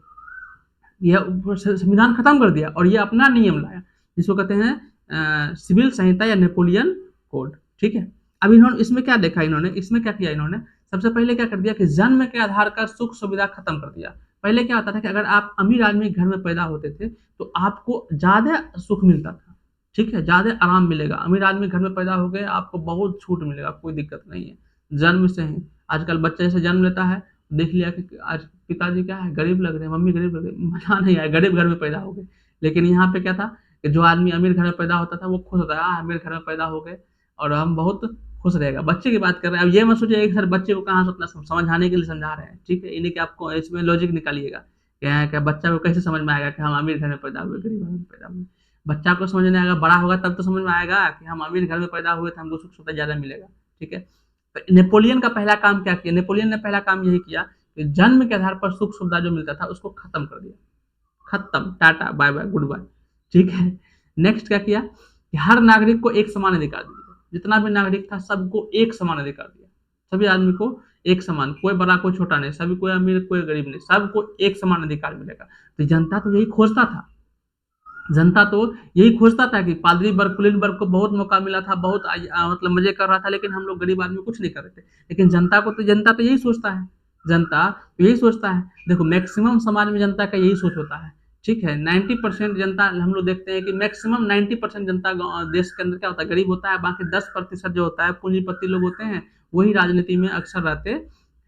यह संविधान खत्म कर दिया और ये अपना नियम लाया जिसको कहते हैं सिविल संहिता या नेपोलियन कोड। ठीक है, अब इन्होंने इसमें क्या देखा, इसमें क्या किया इन्होंने, सबसे पहले क्या कर दिया कि जन्म के आधार का सुख सुविधा खत्म कर दिया। पहले क्या होता था कि अगर आप अमीर आदमी के घर में पैदा होते थे तो आपको ज्यादा सुख मिलता था, ठीक है, ज्यादा आराम मिलेगा। अमीर आदमी घर में पैदा हो गए, आपको बहुत छूट मिलेगा, कोई दिक्कत नहीं है जन्म से ही। आजकल बच्चे जैसे जन्म लेता है, देख लिया कि आज पिताजी क्या है, गरीब लग रहे हैं, मम्मी गरीब लग रही है, मजा नहीं आया, गरीब घर में पैदा हो गए। लेकिन यहाँ पे क्या था कि जो आदमी अमीर घर में पैदा होता था वो खुश होता है, अमीर घर में पैदा हो गए और हम बहुत खुश रहेगा। बच्चे की बात कर रहे हैं, अब ये मत सोचिए एक सर बच्चे को कहाँ से उतना समझाने के लिए समझा रहे हैं, ठीक है, इन्हें कि आपको इसमें लॉजिक निकालिएगा क्या बच्चा को कैसे समझ में आएगा कि हम अमीर घर में पैदा हुए, गरीब घर में पैदा हुए। बच्चा को समझ नहीं आएगा, बड़ा होगा तब तो समझ में आएगा कि हम अमीर घर में पैदा हुए थे, हमको सुख सुविधा ज्यादा मिलेगा, ठीक है। तो नेपोलियन का पहला काम क्या किया, नेपोलियन ने पहला काम यही किया कि जन्म के आधार पर सुख सुविधा जो मिलता था उसको खत्म कर दिया, खत्म, tata bye bye goodbye, ठीक है। नेक्स्ट क्या किया कि हर नागरिक को एक समान अधिकार दिया, जितना भी नागरिक था सबको एक समान अधिकार दिया, सभी आदमी को एक समान, कोई बड़ा कोई छोटा नहीं, सभी कोई अमीर कोई गरीब नहीं, सबको एक समान अधिकार मिलेगा। तो जनता तो यही खोजता था, जनता तो यही खोजता था कि पादरी वर्ग कुलीन वर्ग को बहुत मौका मिला था, बहुत मतलब मजे कर रहा था, लेकिन हम लोग गरीब आदमी कुछ नहीं कर रहे थे। लेकिन जनता तो यही सोचता है, जनता तो यही सोचता है। देखो मैक्सिमम समाज में जनता का यही सोच होता है, ठीक है। 90% जनता हम लोग देखते हैं कि मैक्सिमम 90% जनता देश के अंदर क्या होता है, गरीब होता है। बाकी 10% जो होता है पूंजीपति लोग होते हैं, वही राजनीति में अक्सर रहते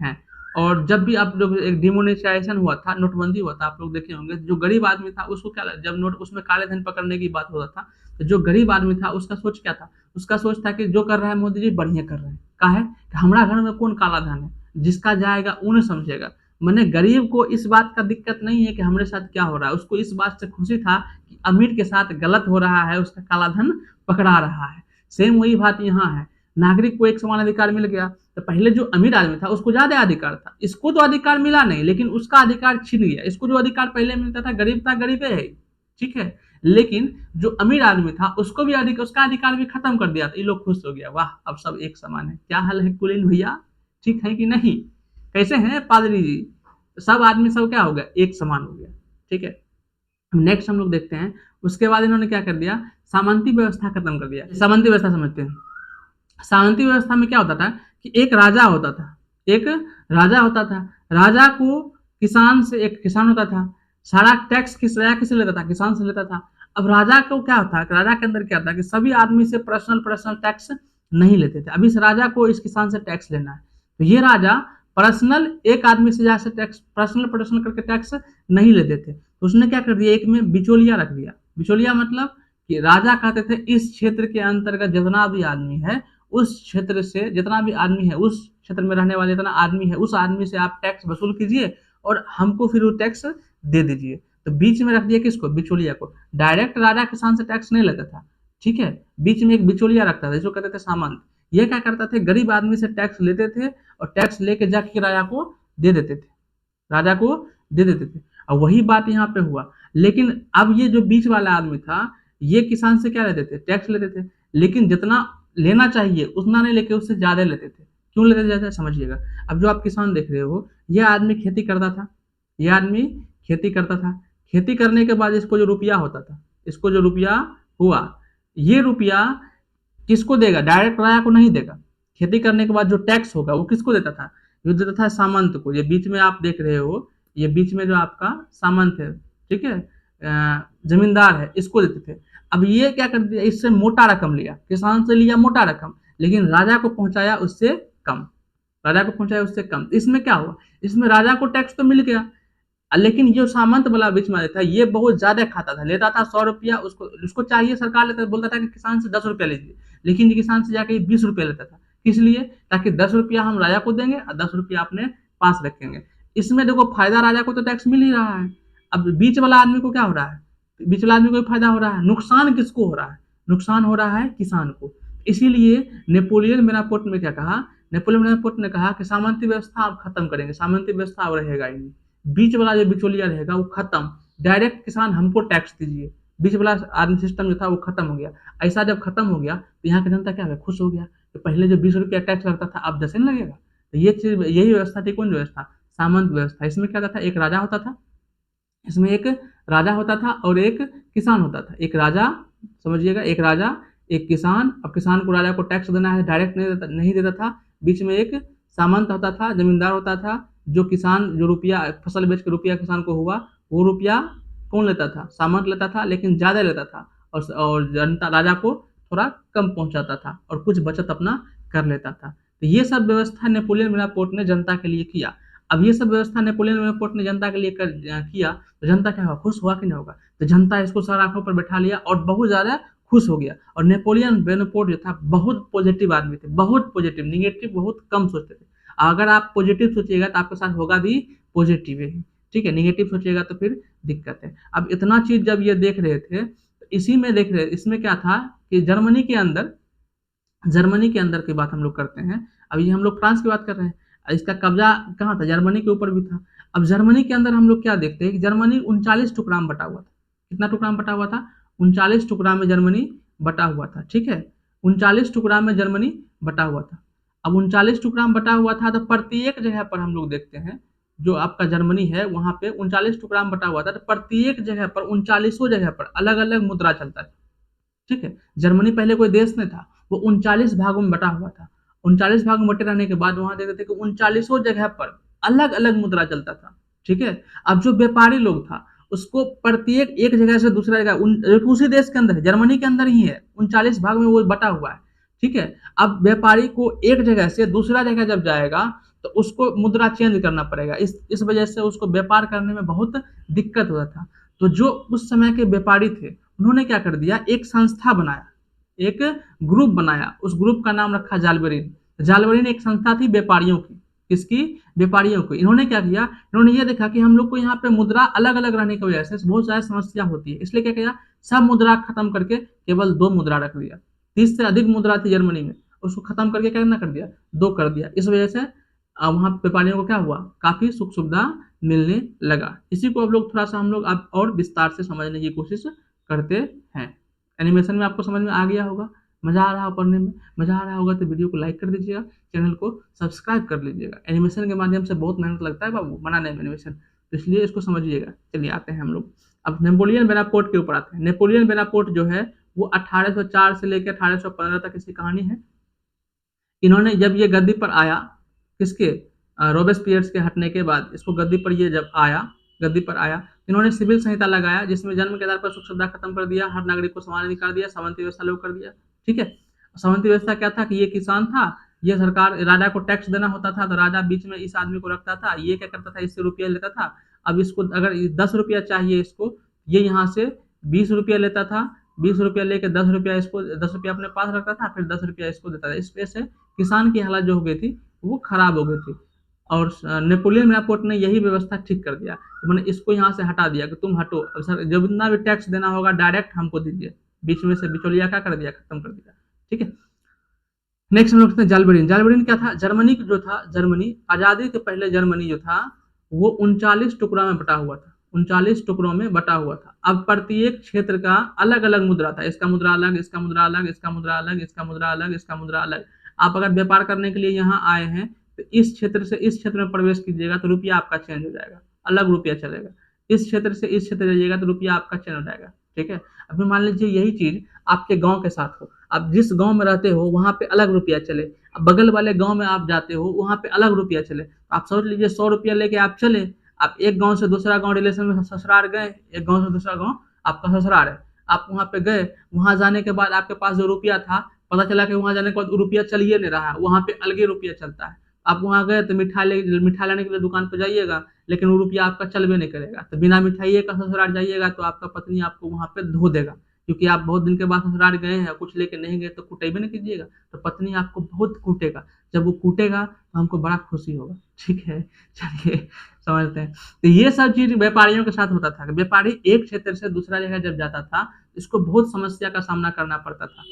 हैं। और जब भी आप लोग एक डिमोनेटाइजेशन हुआ था, नोटबंदी हुआ था, आप लोग देखे होंगे, जो गरीब आदमी था उसको क्या, जब नोट उसमें काले धन पकड़ने की बात होता था, तो जो गरीब आदमी था उसका सोच क्या था, उसका सोच था कि जो कर रहा है मोदी जी बढ़िया कर रहे हैं, का है कि हमारा घर में कौन काला धन है, जिसका जाएगा उन्हें समझेगा। मैंने गरीब को इस बात का दिक्कत नहीं है कि हमारे साथ क्या हो रहा है, उसको इस बात से खुशी था कि अमीर के साथ गलत हो रहा है, उसका काला धन पकड़ा रहा है। सेम वही बात यहाँ है, नागरिक को एक समान अधिकार मिल गया। तो पहले जो अमीर आदमी था उसको ज्यादा अधिकार था, इसको तो अधिकार मिला नहीं, लेकिन उसका अधिकार छीन गया। इसको जो अधिकार पहले मिलता था, गरीब था गरीबे है, ठीक है। लेकिन जो अमीर आदमी था उसको भी उसका अधिकार भी खत्म कर दिया था। ये लोग खुश हो गया, वाह अब सब एक समान है। क्या हाल है कुलीन भैया, ठीक है कि नहीं, कैसे हैं पादरी जी, सब आदमी सब क्या हो गया, एक समान हो गया, ठीक है। नेक्स्ट हम लोग देखते हैं, उसके बाद इन्होंने क्या कर दिया, सामंती व्यवस्था खत्म कर दिया। सामंती व्यवस्था समझते हैं, सामंती व्यवस्था में क्या होता था कि एक राजा होता था, एक राजा होता था, राजा को किसान से, एक किसान होता था, सारा टैक्स राजा किसे लेता था, किसान से लेता था। अब राजा को क्या होता है, राजा के अंदर क्या था कि सभी आदमी से पर्सनल टैक्स नहीं लेते थे। अभी इस राजा को इस किसान से टैक्स लेना है, तो ये राजा पर्सनल एक आदमी से जैसे टैक्स पर्सनल करके टैक्स नहीं लेते थे। तो उसने क्या कर दिया, एक में बिचौलिया रख दिया। बिचौलिया मतलब कि राजा कहते थे इस क्षेत्र के अंतर्गत जितना भी आदमी है, उस क्षेत्र से जितना भी आदमी है, उस क्षेत्र में रहने वाले जितना आदमी है, उस आदमी से आप टैक्स वसूल कीजिए और हमको फिर वो टैक्स दे दीजिए। तो बीच में रख दिया किसको, बिचौलिया को। डायरेक्ट राजा किसान से टैक्स नहीं लेता था, ठीक है, बीच में एक बिचौलिया रखता था जिसको कहते थे सामंत। ये क्या करता थे, गरीब आदमी से टैक्स लेते थे और टैक्स लेके जाके राजा को दे देते थे, राजा को दे देते थे। और वही बात यहाँ पे हुआ। लेकिन अब ये जो बीच वाला आदमी था, ये किसान से क्या लेते थे, टैक्स लेते थे, लेकिन जितना लेना चाहिए उतना नहीं लेके उससे ज्यादा लेते थे। क्यों लेते थे ज्यादा, समझिएगा। अब जो आप किसान देख रहे हो, ये आदमी खेती करता था, ये आदमी खेती करता था, खेती करने के बाद इसको जो रुपया होता था, इसको जो रुपया हुआ, ये रुपया किसको देगा, डायरेक्ट राजा को नहीं देगा। खेती करने के बाद जो टैक्स होगा वो किसको देता था, ये देता था सामंत को। ये बीच में आप देख रहे हो, ये बीच में जो आपका सामंत है, ठीक है, जमींदार है, इसको देते थे। अब ये क्या कर दिया, इससे मोटा रकम लिया, किसान से लिया मोटा रकम, लेकिन राजा को पहुंचाया उससे कम, राजा को पहुंचाया उससे कम। इसमें क्या हुआ, इसमें राजा को टैक्स तो मिल गया, लेकिन जो सामंत वाला बीच में था ये बहुत ज्यादा खाता था, लेता था 100 रुपया, उसको चाहिए सरकार लेता, बोलता था कि किसान से 10 रुपया लीजिए, लेकिन किसान से जाके 20 रुपया लेता था। किस लिए, ताकि 10 रुपया हम राजा को देंगे और 10 रुपया अपने पास रखेंगे। इसमें देखो फायदा राजा को तो टैक्स मिल ही रहा है, अब बीच वाला आदमी को क्या हो रहा है, बीच वाला आदमी को फायदा हो रहा है, नुकसान किसको हो रहा है, नुकसान हो रहा है किसान को। इसीलिए नेपोलियन बोनापार्ट में क्या कहा, नेपोलियन बोनापार्ट ने कहा कि सामंती व्यवस्था आप खत्म करेंगे, सामंती व्यवस्था अब रहेगा ही नहीं, बीच वाला जो बिचौलिया रहेगा वो खत्म, डायरेक्ट किसान हमको टैक्स दीजिए, बीच वाला आदमी सिस्टम जो था वो खत्म हो गया। ऐसा जब खत्म हो गया तो यहाँ की जनता क्या है, खुश हो गया। तो पहले जो 20 रुपया टैक्स लगता था अब 10 नहीं लगेगा। तो ये चीज, यही व्यवस्था थी, कौन व्यवस्था, सामंत व्यवस्था। इसमें क्या था, एक राजा होता था, इसमें एक राजा होता था और एक किसान होता था। एक राजा, समझिएगा, एक राजा एक किसान, अब किसान को राजा को टैक्स देना है, डायरेक्ट नहीं देता था, बीच में एक सामंत होता था, जमींदार होता था, जो किसान जो रुपया फसल बेच के रुपया किसान को हुआ, वो रुपया कौन लेता था? सामंत लेता था, लेकिन ज़्यादा लेता था, और जनता राजा को थोड़ा कम पहुंचाता था और कुछ बचत अपना कर लेता था। तो ये सब व्यवस्था नेपोलियन बोनापार्ट ने जनता के लिए किया। अब ये सब व्यवस्था नेपोलियन बोनापार्ट ने जनता के लिए किया, तो जनता क्या हुआ? खुश हुआ कि नहीं होगा? तो जनता इसको सर आंखों पर बैठा लिया और बहुत ज़्यादा खुश हो गया। और नेपोलियन बोनापार्ट जो था बहुत पॉजिटिव आदमी थे, बहुत पॉजिटिव, निगेटिव बहुत कम सोचते थे। अगर आप पॉजिटिव सोचिएगा तो आपके साथ होगा भी पॉजिटिव ही, ठीक है। निगेटिव सोचिएगा तो फिर दिक्कत है। अब इतना चीज जब ये देख रहे थे, तो इसी में देख रहे, इसमें क्या था कि जर्मनी के अंदर की बात हम लोग करते हैं। अभी हम लोग फ्रांस की बात कर रहे हैं, इसका कब्जा कहाँ था? जर्मनी के ऊपर भी था। अब जर्मनी के अंदर हम लोग क्या देखते हैं कि जर्मनी 39 टुकड़ा में बटा हुआ था। कितना टुकड़ा में बटा हुआ था? 39 टुकड़ा में जर्मनी बटा हुआ था, ठीक है। 39 टुकड़ा में जर्मनी बटा हुआ था। अब 39 टुकड़ा में बटा हुआ था, तो प्रत्येक जगह पर हम लोग देखते हैं, जो आपका जर्मनी है वहां पे 39 टुकड़ा में बटा हुआ था, तो प्रत्येक जगह पर 39 जगह पर अलग अलग मुद्रा चलता था, ठीक है। जर्मनी पहले कोई देश नहीं था, वो 39 भागों में बटा हुआ था। 39 भाग में बटे रहने के बाद वहां देखते थे कि 39 जगह पर अलग अलग मुद्रा चलता था, ठीक है। अब जो व्यापारी लोग था, उसको प्रत्येक एक जगह से दूसरा जगह, उसी देश के अंदर है, जर्मनी के अंदर ही है, 39 भाग में वो बटा हुआ है, ठीक है। अब व्यापारी को एक जगह से दूसरा जगह जब जाएगा, तो उसको मुद्रा चेंज करना पड़ेगा। इस वजह से उसको व्यापार करने में बहुत दिक्कत होता था। तो जो उस समय के व्यापारी थे, उन्होंने क्या कर दिया, एक संस्था बनाया, एक ग्रुप बनाया। उस ग्रुप का नाम रखा जालबेरिन। जालबेरिन एक संस्था थी व्यापारियों की। किसकी? व्यापारियों की। इन्होंने क्या किया, इन्होंने ये देखा कि हम लोग को यहाँ पे मुद्रा अलग अलग रहने की वजह से बहुत सारी समस्या होती है, इसलिए क्या किया, सब मुद्रा खत्म करके केवल 2 मुद्रा रख दिया। 30 से अधिक मुद्रा थी जर्मनी में, उसको खत्म करके क्या कर दिया, 2 कर दिया। इस वजह से वहां व्यापारियों को क्या हुआ, काफी सुख सुविधा मिलने लगा। इसी को अब लोग थोड़ा सा हम लोग अब और विस्तार से समझने की कोशिश करते हैं। एनिमेशन में आपको समझ में आ गया होगा, मजा आ रहा हो पढ़ने में, मजा आ रहा होगा तो वीडियो को लाइक कर दीजिएगा, चैनल को सब्सक्राइब कर लीजिएगा। एनिमेशन के माध्यम से बहुत मेहनत लगता है बाबू बनाने में एनिमेशन, तो इसलिए इसको समझिएगा। चलिए आते हैं हम लोग अब नेपोलियन बोनापार्ट के ऊपर आते हैं। नेपोलियन बोनापार्ट जो है वो 1804 से लेकर 1815 तक इसकी कहानी है। इन्होंने जब ये गद्दी पर आया, किसके, रोबेस्पियर्स के हटने के बाद इसको गद्दी पर ये जब आया, गद्दी पर आया, इन्होंने सिविल संहिता लगाया, जिसमें जन्म के आधार पर सुख सुविधा खत्म कर दिया, हर नागरिक को समान अधिकार दिया, सामंती व्यवस्था लागू कर दिया, ठीक है। सामंती व्यवस्था क्या था कि ये किसान था, ये सरकार राजा को टैक्स देना होता था, तो राजा बीच में इस आदमी को रखता था, ये क्या करता था, इससे रुपया लेता था। अब इसको अगर 10 रुपया चाहिए इसको, ये यहाँ से 20 रुपया लेता था, 20 रुपया लेके 10 रुपया इसको, 10 रुपया अपने पास रखता था, फिर 10 रुपया इसको देता था। इस वजह से किसान की हालत जो हो गई थी वो खराब हो गई थी। और नेपोलियन बोनापार्ट ने यही व्यवस्था ठीक कर दिया, तो मैंने इसको यहाँ से हटा दिया कि तुम हटो, सर जब जितना भी टैक्स देना होगा डायरेक्ट हमको दीजिए, बीच में से बिचौलिया क्या कर दिया, खत्म कर दिया, ठीक है। नेक्स्ट हम लोग देखते हैं जालबेरिन। जालबेरिन क्या था, जर्मनी जो था, जर्मनी आजादी के पहले जर्मनी जो था वो 39 टुकड़ा में बटा हुआ था, 39 टुकड़ों में बटा हुआ था। अब प्रत्येक क्षेत्र का अलग अलग मुद्रा था, इसका मुद्रा अलग, इसका मुद्रा अलग, इसका मुद्रा अलग, इसका मुद्रा अलग, इसका मुद्रा अलग। आप अगर व्यापार करने के लिए यहाँ आए हैं, तो इस क्षेत्र से इस क्षेत्र में प्रवेश कीजिएगा तो रुपया आपका चेंज हो जाएगा, अलग रुपया चलेगा। इस क्षेत्र से इस क्षेत्र जाइएगा तो रुपया आपका चेंज हो जाएगा, ठीक है। अभी मान लीजिए यही चीज आपके गांव के साथ हो, आप जिस गांव में रहते हो वहां पे अलग रुपया चले, अब बगल वाले गांव में आप जाते हो वहां पे अलग रुपया चले, तो आप सोच लीजिए 100 रुपया लेके आप चले, आप एक गांव से दूसरा गांव रिलेशन में ससुराल गए, एक गांव से दूसरा गांव आपका ससुराल है, आप वहां पे गए, वहां जाने के बाद आपके पास जो रुपया था, पता चला कि वहां जाने के बाद रुपया चलिए नहीं रहा, वहां पे अलग ही रुपया चलता है। आप वहां गए तो मिठाई लाने के लिए दुकान पर जाइएगा, लेकिन वो रुपया आपका चलबे नहीं करेगा, तो बिना मिठाई का ससुराल जाइएगा तो आपका पत्नी आपको वहां पे धो देगा, क्योंकि आप बहुत दिन के बाद ससुराल गए हैं, कुछ लेके नहीं गए तो कुटेबे नहीं कीजिएगा, तो पत्नी आपको बहुत कूटेगा। जब वो कूटेगा तो हमको बड़ा खुशी होगा, ठीक है। चलिए समझते हैं। तो ये सब चीज व्यापारियों के साथ होता था। व्यापारी एक क्षेत्र से दूसरा जगह जब जाता था, इसको बहुत समस्या का सामना करना पड़ता था,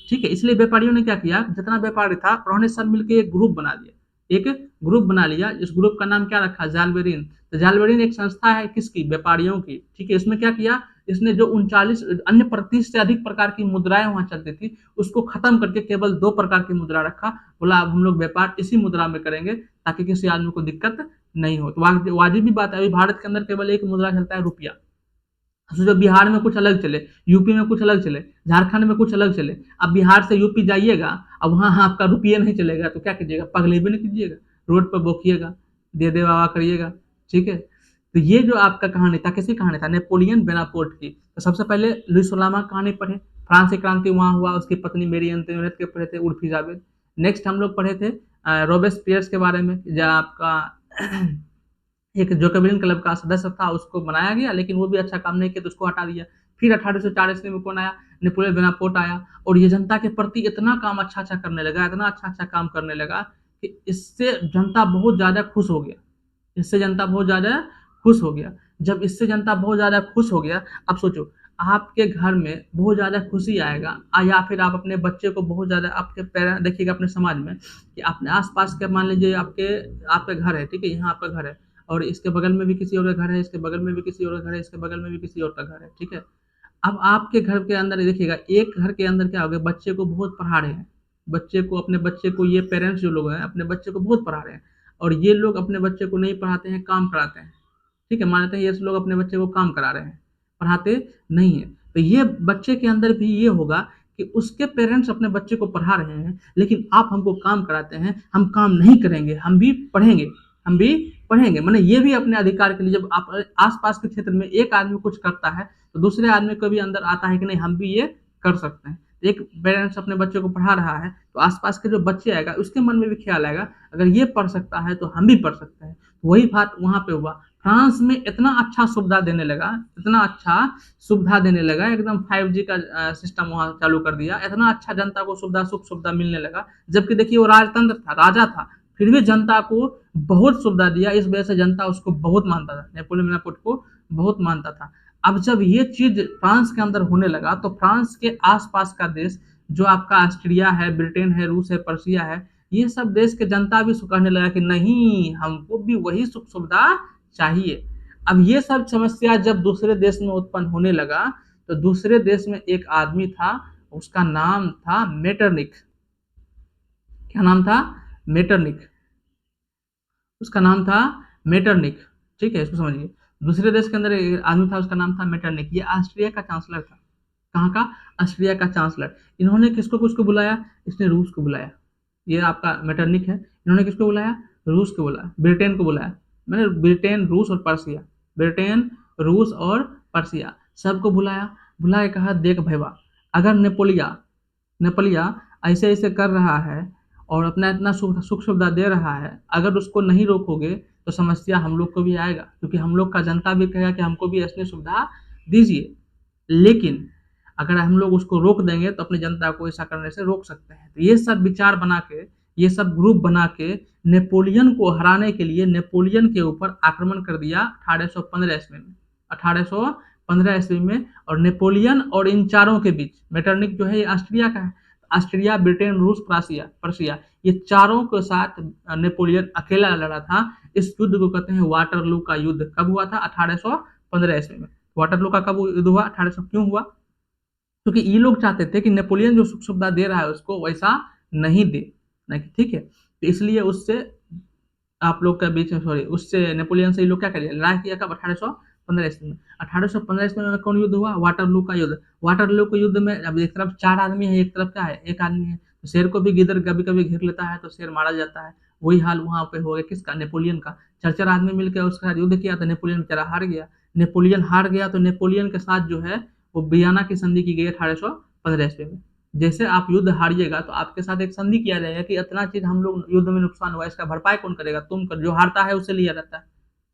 ठीक है। इसलिए व्यापारियों ने क्या किया, जितना व्यापारी था उन्होंने सब मिलकर एक ग्रुप बना दिया, एक ग्रुप बना लिया। इस ग्रुप का नाम क्या रखा, जालबेरिन। तो जालबेरिन एक संस्था है, किसकी, व्यापारियों की, ठीक है। इसमें क्या किया, इसने जो 39 अन्य 30 से अधिक प्रकार की मुद्राएं वहां चलती थी, उसको खत्म करके केवल 2 प्रकार की मुद्रा रखा। बोला अब हम लोग व्यापार इसी मुद्रा में करेंगे ताकि किसी आदमी को दिक्कत नहीं हो। तो वाजिब भी बात है, अभी भारत के अंदर केवल एक मुद्रा चलता है, रुपया। सोचो बिहार में कुछ अलग चले, यूपी में कुछ अलग चले, झारखंड में कुछ अलग चले, अब बिहार से यूपी जाइएगा, अब वहाँ आपका रुपये नहीं चलेगा तो क्या कीजिएगा, पगलेबे नहीं कीजिएगा, रोड पर बोकिएगा, दे दे बाबा करिएगा। ठीक है, तो ये जो आपका कहानी था, किसकी कहानी था, नेपोलियन बोनापार्ट की। तो सबसे पहले लुइस सोलामा कहानी पढ़े, फ्रांस की क्रांति वहाँ हुआ, उसकी पत्नी मेरी अंतोनियत के पढ़े थे, उर्फी जावेद। नेक्स्ट हम लोग पढ़े थे रॉबेस्पियर्स के बारे में, जहाँ आपका एक जोकोबियन क्लब का सदस्य था, उसको बनाया गया, लेकिन वो भी अच्छा काम नहीं किया तो उसको हटा दिया। फिर 1804 ईस्वी में कौन आया, नेपोलियन बोनापार्ट आया, और ये जनता के प्रति इतना काम अच्छा करने लगा, इतना अच्छा काम करने लगा कि इससे जनता बहुत ज़्यादा खुश हो गया, इससे जनता बहुत ज़्यादा खुश हो गया। जब इससे जनता बहुत ज़्यादा खुश हो गया, अब सोचो आपके घर में बहुत ज़्यादा खुशी आएगा, या फिर आप अपने बच्चे को बहुत ज़्यादा, आपके पेरेंट्स देखिएगा अपने समाज में कि अपने आसपास के, मान लीजिए आपके घर है, ठीक है, यहाँ आपका घर है और इसके बगल में भी किसी और का घर है, इसके बगल में भी किसी और का घर है, इसके बगल में भी किसी और का घर है। ठीक है, अब आपके घर के अंदर देखिएगा, एक घर के अंदर क्या हो गया, बच्चे को बहुत पढ़ा रहे हैं, अपने बच्चे को, ये पेरेंट्स जो लोग हैं अपने बच्चे को बहुत पढ़ा रहे हैं, और ये लोग अपने बच्चे को नहीं पढ़ाते हैं, काम कराते हैं। ठीक है, मानते हैं ये लोग अपने बच्चे को काम करा रहे हैं, पढ़ाते नहीं है। तो ये बच्चे के अंदर भी ये होगा कि उसके पेरेंट्स अपने बच्चे को पढ़ा रहे हैं, लेकिन आप हमको काम कराते हैं, हम काम नहीं करेंगे, हम भी पढ़ेंगे। माने ये भी अपने अधिकार के लिए, जब आप आसपास के क्षेत्र में एक आदमी कुछ करता है तो दूसरे आदमी को भी अंदर आता है कि नहीं हम भी ये कर सकते हैं। एक पेरेंट्स अपने बच्चे को पढ़ा रहा है तो आसपास के जो बच्चे आएगा उसके मन में भी ख्याल आएगा, अगर ये पढ़ सकता है तो हम भी पढ़ सकते हैं। वही बात वहाँ पे हुआ, फ्रांस में इतना अच्छा सुविधा देने लगा, एकदम 5G का सिस्टम वहाँ चालू कर दिया, इतना अच्छा जनता को सुख सुविधा मिलने लगा। जबकि देखिए वो राजतंत्र था, राजा था, फिर भी जनता को बहुत सुविधा दिया, इस वजह से जनता उसको बहुत मानता था, नेपोलियन बोनापार्ट को बहुत मानता था। अब जब ये चीज फ्रांस के अंदर होने लगा तो फ्रांस के आसपास का देश जो आपका ऑस्ट्रिया है, ब्रिटेन है, रूस है, पर्सिया है, ये सब देश के जनता भी कहने लगा कि नहीं हमको भी वही सुख सुविधा चाहिए। अब ये सब समस्या जब दूसरे देश में उत्पन्न होने लगा तो दूसरे देश में एक आदमी था, उसका नाम था मेटरनिक। क्या नाम था, मेटरनिक, उसका नाम था मेटरनिक। ठीक है, इसको समझिए, दूसरे देश के अंदर एक आदमी था, उसका नाम था मेटरनिक। ये ऑस्ट्रिया का चांसलर था, कहाँ का, ऑस्ट्रिया का चांसलर। इन्होंने किसको बुलाया, इसने रूस को बुलाया। ये आपका मेटरनिक है, इन्होंने किसको बुलाया, रूस को बुलाया, ब्रिटेन को बुलाया, मैंने ब्रिटेन, रूस और पर्सिया, ब्रिटेन, रूस और पर्सिया सबको बुलाया कहा देख भैया, अगर नेपोलिया ऐसे कर रहा है और अपना इतना सुख सुविधा दे रहा है, अगर उसको नहीं रोकोगे तो समस्या हम लोग को भी आएगा, क्योंकि हम लोग का जनता भी कहेगा कि हमको भी ऐसी सुविधा दीजिए। लेकिन अगर हम लोग उसको रोक देंगे तो अपनी जनता को ऐसा करने से रोक सकते हैं। तो ये सब विचार बना के, ये सब ग्रुप बना के नेपोलियन को हराने के लिए नेपोलियन के ऊपर आक्रमण कर दिया 1815 ईस्वी में, 1815 ईस्वी में। और नेपोलियन और इन चारों के बीच, मेटरनिक जो है ये ऑस्ट्रिया का है, ऑस्ट्रिया, ब्रिटेन, रूस, पर्सिया, ये चारों के साथ नेपोलियन अकेला लड़ा था। इस युद्ध को कहते हैं वाटरलू का युद्ध। कब हुआ था, 1815 ईस्वी में। वाटरलू का कब युद्ध हुआ, 1800 क्यों हुआ, क्योंकि ये लोग चाहते थे कि नेपोलियन जो सुख सुविधा दे रहा है उसको वैसा नहीं दे, नहीं, ठीक है। तो इसलिए उससे आप लोग के बीच में, सॉरी, उससे नेपोलियन से ये लोग क्या करिए, लड़ाई किया कब, 1815 ईस्वी में। 1815 ईस्वी में कौन युद्ध हुआ, वाटरलू का युद्ध। वाटरलू के युद्ध में अब एक तरफ 4 आदमी है, एक तरफ क्या है, एक आदमी है। तो शेर को भी गिद्ध कभी कभी घेर लेता है तो शेर मारा जाता है। वही हाल वहां पे हो गया, किसका, नेपोलियन का। 4 आदमी मिलकर उसके साथ युद्ध किया तो नेपोलियन बेचारा हार गया। नेपोलियन हार गया तो नेपोलियन के साथ जो है वो वियना की संधि की गई 1815 ईस्वी में। जैसे आप युद्ध हारिएगा तो आपके साथ एक संधि किया जाएगा कि इतना चीज हम लोग युद्ध में नुकसान हुआ, इसका भरपाई कौन करेगा, तुम कर, जो हारता है उसे लिया जाता है।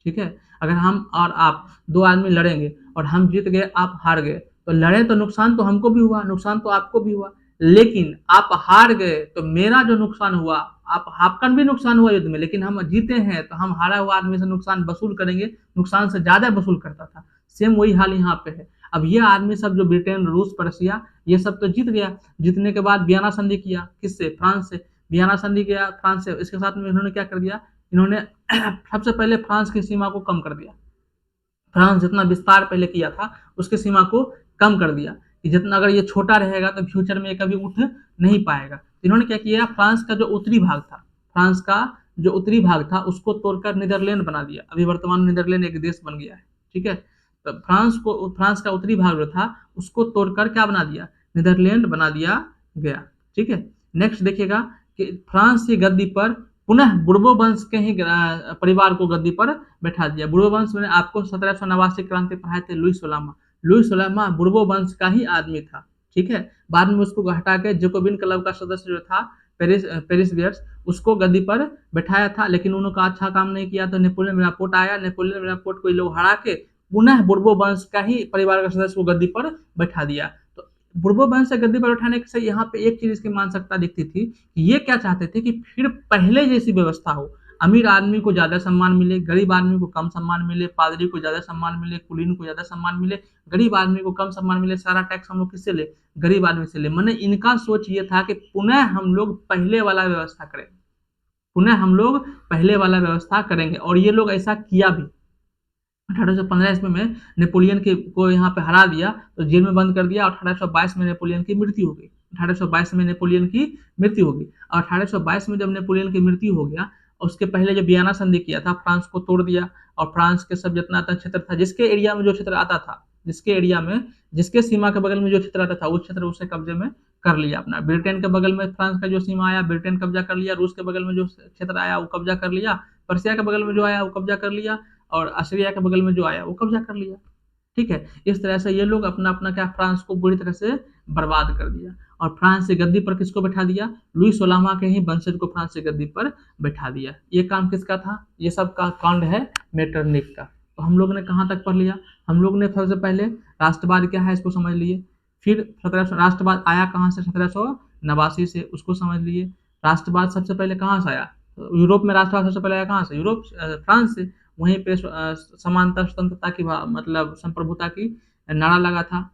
ठीक है, अगर हम और आप 2 आदमी लड़ेंगे और हम जीत गए, आप हार गए, तो लड़े तो नुकसान तो हमको भी हुआ, नुकसान तो आपको भी हुआ। लेकिन आप हार गए तो मेरा जो नुकसान हुआ, आपका भी नुकसान हुआ युद्ध में, लेकिन हम जीते हैं तो हम हारा हुआ आदमी से नुकसान वसूल करेंगे, नुकसान से ज्यादा वसूल करता था। सेम वही हाल यहाँ पे है। अब ये आदमी सब जो ब्रिटेन, रूस, पर्सिया, ये सब तो जीत गया। जीतने के बाद वियना संधि किया, किससे, फ्रांस से। वियना संधि किया फ्रांस से। इसके साथ में इन्होंने क्या कर दिया, इन्होंने सबसे पहले फ्रांस की सीमा को कम कर दिया। फ्रांस जितना विस्तार पहले किया था उसकी सीमा को कम कर दिया कि जितना अगर ये छोटा रहेगा तो फ्यूचर में ये कभी उठ नहीं पाएगा। इन्होंने क्या किया, फ्रांस का जो उत्तरी भाग था, फ्रांस का जो उत्तरी भाग था उसको तोड़कर नीदरलैंड बना दिया। अभी वर्तमान नीदरलैंड एक देश बन गया है। ठीक है, तो फ्रांस का उत्तरी भाग जो था उसको तोड़कर क्या बना दिया, नीदरलैंड बना दिया गया। ठीक है, नेक्स्ट देखिएगा कि फ्रांस की गद्दी पर पुनः बुर्बो वंश के ही परिवार को गद्दी पर बैठा दिया। बुर्बो वंश में आपको 1789 क्रांति पढ़ाए थे, लुई सोलामा बुर्बो वंश का ही आदमी था। ठीक है, बाद में उसको हटा के जैकोबिन क्लब का सदस्य जो था पेरिस बियर्स, उसको गद्दी पर बैठाया था, लेकिन उन्होंने अच्छा काम नहीं किया। तो नेपोलियन बोनापार्ट आया, नेपोलियन बोनापार्ट को ये लोग हरा के पुनः बुर्बो वंश का ही परिवार का सदस्य को गद्दी पर बैठा दिया। तो बुर्बो वंश से गद्दी पर बैठाने से यहाँ पे एक चीज इसकी मानसिकता दिखती थी कि ये क्या चाहते थे कि फिर पहले जैसी व्यवस्था हो, अमीर आदमी को ज्यादा सम्मान मिले, गरीब आदमी को कम सम्मान मिले, पादरी को ज्यादा सम्मान मिले, कुलीन को ज्यादा सम्मान मिले, गरीब आदमी को कम सम्मान मिले, सारा टैक्स हम लोग किससे ले, गरीब आदमी से ले। मैंने इनका सोच ये था कि पुनः हम लोग पहले वाला व्यवस्था करें, पुनः हम लोग पहले वाला व्यवस्था करेंगे, और ये लोग ऐसा किया भी। 1815 ईस्वी में नेपोलियन को यहाँ पे हरा दिया, तो जेल में बंद कर दिया, और 1822 में नेपोलियन की मृत्यु हो गई। 1822 में नेपोलियन की मृत्यु होगी, और 1822 में जब नेपोलियन की मृत्यु हो गया, उसके पहले जो वियना संधि किया था, फ्रांस को तोड़ दिया, और फ्रांस के सब जितना क्षेत्र था, जिसके एरिया में जो क्षेत्र आता था, जिसके एरिया में, जिसके सीमा के बगल में जो क्षेत्र आता था, उस क्षेत्र उसे कब्जे में कर लिया अपना। ब्रिटेन के बगल में फ्रांस का जो सीमा आया, ब्रिटेन कब्जा कर लिया। रूस के बगल में जो क्षेत्र आया वो कब्जा कर लिया। पर्सिया के बगल में जो आया वो कब्जा कर लिया, और ऑस्ट्रिया के बगल में जो आया वो कब्जा कर लिया। ठीक है, इस तरह से ये लोग अपना अपना क्या, फ्रांस को बुरी तरह से बर्बाद कर दिया। और फ्रांस से गद्दी पर किसको बैठा दिया, लुई सोलामा के ही वंशज को फ्रांस से गद्दी पर बैठा दिया। ये काम किसका था, ये सब का कांड है मेटरनिख का। तो हम लोग ने कहाँ तक पढ़ लिया, हम लोग ने सबसे पहले राष्ट्रवाद क्या है इसको समझ लिए, फिर 1700 राष्ट्रवाद आया कहाँ से, 1789 से, उसको समझ लिए। राष्ट्रवाद सबसे पहले कहाँ से आया, यूरोप में राष्ट्रवाद सबसे पहले आया कहाँ से, यूरोप, फ्रांस से। वहीं पे समानता स्वतंत्रता की मतलब संप्रभुता की नारा लगा था।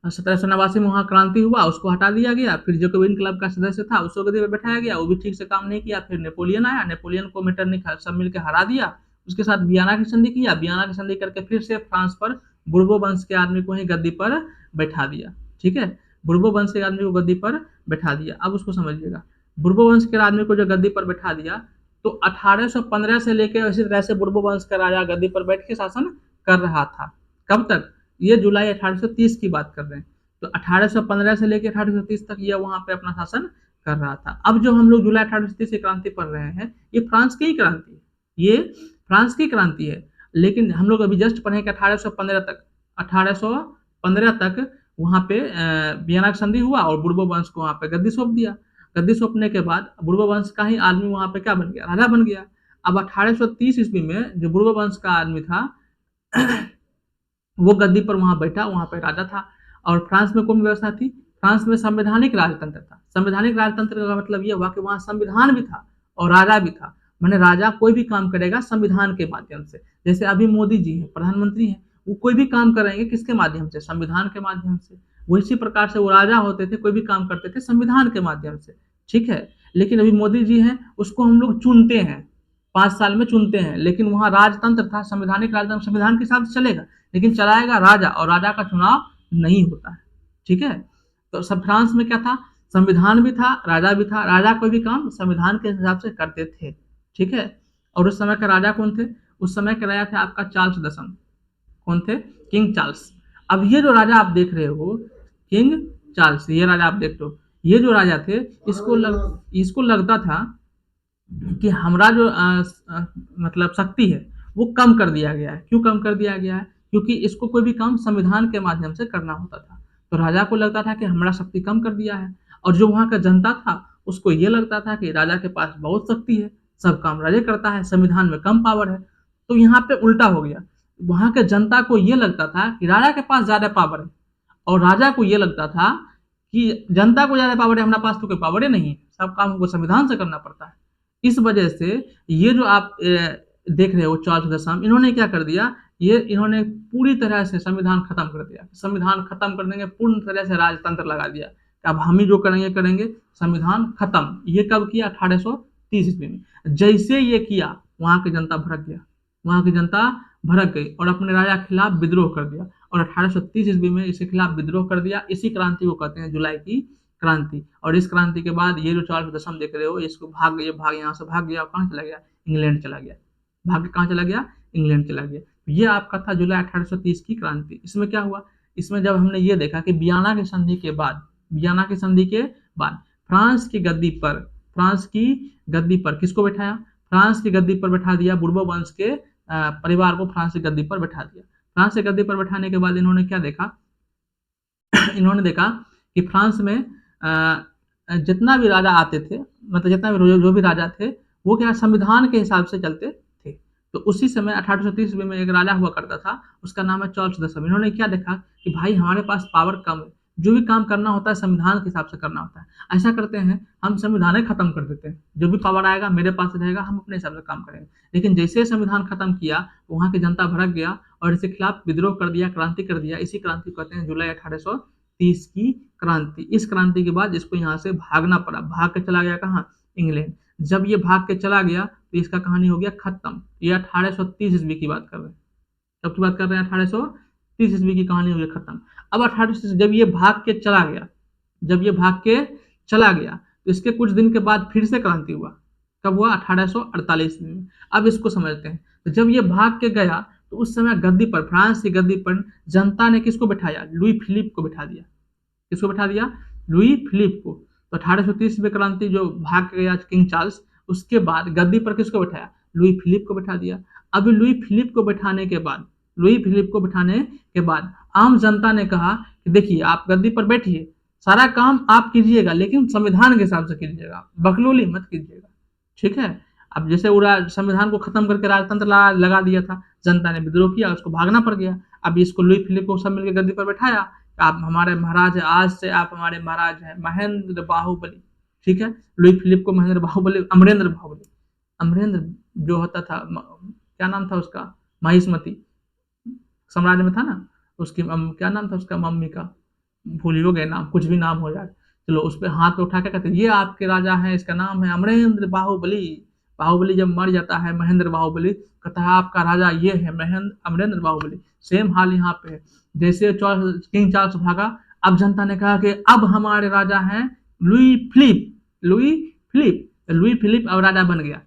1789 में वहाँ क्रांति हुआ, उसको हटा दिया गया। फिर जैकोबिन क्लब का सदस्य था, उसको गद्दी पर बैठाया गया, वो भी ठीक से काम नहीं किया। फिर नेपोलियन आया, नेपोलियन को मेटरनिख सब मिलकर हरा दिया, उसके साथ वियना की संधि किया, वियना की संधि करके फिर से फ्रांस पर बुर्बो वंश के आदमी को ही गद्दी पर बैठा दिया। ठीक है, बुर्बो वंश के आदमी को गद्दी पर बैठा दिया। अब उसको समझिएगा, बुर्बो वंश के आदमी को जो गद्दी पर बैठा दिया, तो 1815 से लेकर इसी तरह से बुर्बो वंश का राजा गद्दी पर बैठ के शासन कर रहा था। कब तक, ये जुलाई 1830 की बात कर रहे हैं। तो 1815 से लेकर 1830 तक ये वहां पे अपना शासन कर रहा था। अब जो हम लोग जुलाई 1830 की क्रांति पढ़ रहे हैं, ये फ्रांस की ही क्रांति है, ये फ्रांस की क्रांति है। लेकिन हम लोग अभी जस्ट पढ़े कि 1815 तक वहां पे वियना संधि हुआ, और बुर्बो वंश को वहां पे गद्दी सौंप दिया। गद्दी सौंपने के बाद बुर्बो वंश का ही आदमी वहां पे क्या बन गया, राजा बन गया। अब 1830 ईस्वी में जो बुर्बो वंश का आदमी था वो गद्दी पर वहां बैठा, वहां पे राजा था। और फ्रांस में कौन व्यवस्था थी, फ्रांस में संवैधानिक राजतंत्र था। संवैधानिक राजतंत्र का मतलब ये हुआ कि वहां संविधान भी था और राजा भी था। मैंने राजा कोई भी काम करेगा संविधान के माध्यम से, जैसे अभी मोदी जी हैं, प्रधानमंत्री हैं, वो कोई भी काम करेंगे किसके माध्यम से, संविधान के माध्यम से। उसी प्रकार से वो राजा होते थे, कोई भी काम करते थे संविधान के माध्यम से। ठीक है, लेकिन अभी मोदी जी हैं, उसको हम लोग चुनते हैं, 5 साल में चुनते हैं, लेकिन वहां राजतंत्र था, संवैधानिक राजतंत्र, संविधान के हिसाब से चलेगा, लेकिन चलाएगा राजा, और राजा का चुनाव नहीं होता है। ठीक है, तो सब फ्रांस में क्या था, संविधान भी था, राजा भी था। राजा कोई भी काम संविधान के हिसाब से करते थे। ठीक है, और उस समय का राजा कौन थे, उस समय के राजा थे आपका चार्ल्स दसम। कौन थे, किंग चार्ल्स। अब ये जो राजा आप देख रहे हो, किंग चार्ल्स, ये राजा आप देख रहे हो, ये जो राजा थे, इसको लगता था कि हमारा जो मतलब शक्ति है वो कम कर दिया गया है। क्यों कम कर दिया गया है, क्योंकि इसको कोई भी काम संविधान के माध्यम से करना होता था। तो राजा को लगता था कि हमारा शक्ति कम कर दिया है, और जो वहां का जनता था उसको ये लगता था कि राजा के पास बहुत शक्ति है, सब काम राजा करता है, संविधान में कम पावर है। तो यहाँ पे उल्टा हो गया, वहां के जनता को ये लगता था कि राजा के पास ज्यादा पावर है, और राजा को ये लगता था कि जनता को ज्यादा पावर है, हमारे पास तो कोई पावर ही नहीं है, सब काम हमको संविधान से करना पड़ता है। इस वजह से ये जो आप देख रहे हो चार्ल्स दसम, इन्होंने क्या कर दिया, इन्होंने पूरी तरह से संविधान खत्म कर दिया। संविधान खत्म कर देंगे, पूर्ण तरह से राजतंत्र लगा दिया, अब हम ही जो करेंगे करेंगे, संविधान खत्म। ये कब किया, 1830 ईस्वी में। जैसे ये किया, वहां की जनता भड़क गया, वहां की जनता भड़क गई और अपने राजा के खिलाफ विद्रोह कर दिया, और 1830 ईस्वी में इसके खिलाफ विद्रोह कर दिया। इसी क्रांति को कहते हैं जुलाई की क्रांति। और इस क्रांति के बाद ये जो चार्ल्स दसम देख रहे हो, इसको भाग यहाँ से भाग गया, और कहाँ चला गया, इंग्लैंड चला गया। भाग के कहाँ चला गया, इंग्लैंड चला गया। ये आपका था जुलाई 1830 की क्रांति। इसमें क्या हुआ, इसमें जब हमने ये देखा कि वियना की संधि के बाद, वियना की संधि के बाद फ्रांस की गद्दी पर, फ्रांस की गद्दी पर किसको बैठाया, फ्रांस की गद्दी पर बैठा दिया बुर्बो वंश के परिवार को फ्रांस की गद्दी पर बैठा दिया। फ्रांस की गद्दी पर बैठाने के बाद इन्होंने क्या देखा इन्होंने देखा कि फ्रांस में जितना भी राजा आते थे, मतलब जितना भी जो भी राजा थे, वो क्या संविधान के हिसाब से चलते थे। तो उसी समय 1830 में एक राजा हुआ करता था, उसका नाम है चार्ल्स दसम। इन्होंने क्या देखा कि भाई हमारे पास पावर कम है, जो भी काम करना होता है संविधान के हिसाब से करना होता है। ऐसा करते हैं हम संविधान ही खत्म कर देते हैं, जो भी पावर आएगा मेरे पास रहेगा, हम अपने हिसाब से काम करेंगे। लेकिन जैसे संविधान खत्म किया, वहाँ की जनता भड़क गया और इसके खिलाफ विद्रोह कर दिया, क्रांति कर दिया। इसी क्रांति को कहते हैं जुलाई 1830 की क्रांति। इस क्रांति के बाद इसको यहाँ से भागना पड़ा, भाग के चला गया कहाँ, इंग्लैंड। जब ये भाग के चला गया तो इसका कहानी हो गया खत्म। ये 1830 ईस्वी की बात कर रहे हैं, कब की बात कर रहे हैं, 1830 ईस्वी की कहानी हो गई खत्म। अब 1830 जब ये भाग के चला गया, जब ये भाग के चला गया तो इसके कुछ दिन के बाद फिर से क्रांति हुआ। कब हुआ, 1848 में। अब इसको समझते हैं। तो जब ये भाग के गया तो उस समय गद्दी पर, फ्रांस की गद्दी पर जनता ने किसको बैठाया, लुई फिलिप को बैठा दिया। किसको बैठा दिया, लुई फिलिप को। तो 1830 में क्रांति जो भाग के गया किंग चार्ल्स, उसके बाद गद्दी पर किसको बैठाया, लुई फिलिप को बैठा दिया। अब लुई फिलिप को बैठाने के बाद, लुई फिलिप को बैठाने के बाद आम जनता ने कहा कि देखिए आप गद्दी पर बैठिए, सारा काम आप कीजिएगा, लेकिन संविधान के हिसाब से कीजिएगा, बकलोली मत कीजिएगा, ठीक है। अब जैसे संविधान को खत्म करके राजतंत्र लगा दिया था, जनता ने विद्रोह किया, उसको भागना पड़ गया। अब इसको लुई फिलिप को सब मिलकर गद्दी पर बैठाया, आप हमारे महाराज हैं, आज से आप हमारे महाराज हैं, महेंद्र बाहुबली, ठीक है। लुई फिलिप को महेंद्र बाहुबली, अमरेंद्र बाहुबली, अमरेंद्र जो होता था, क्या नाम था उसका, महिष्मती साम्राज्य में था ना, उसकी क्या नाम था उसका, मम्मी का भूल ही हो गए नाम, कुछ भी नाम हो जाए, चलो उस पर हाथ पे उठा के कहते ये आपके राजा हैं, इसका नाम है अमरेंद्र बाहुबली। बाहुबली जब मर जाता है, महेंद्र बाहुबली, कहता है आपका राजा ये है अमरेंद्र बाहुबली। सेम हाल यहाँ पे है, जैसे किंग चार्ल्स भागा, अब जनता ने कहा कि अब हमारे राजा हैं Louis Philippe, Louis Philippe, Louis Philippe अब राजा बन गया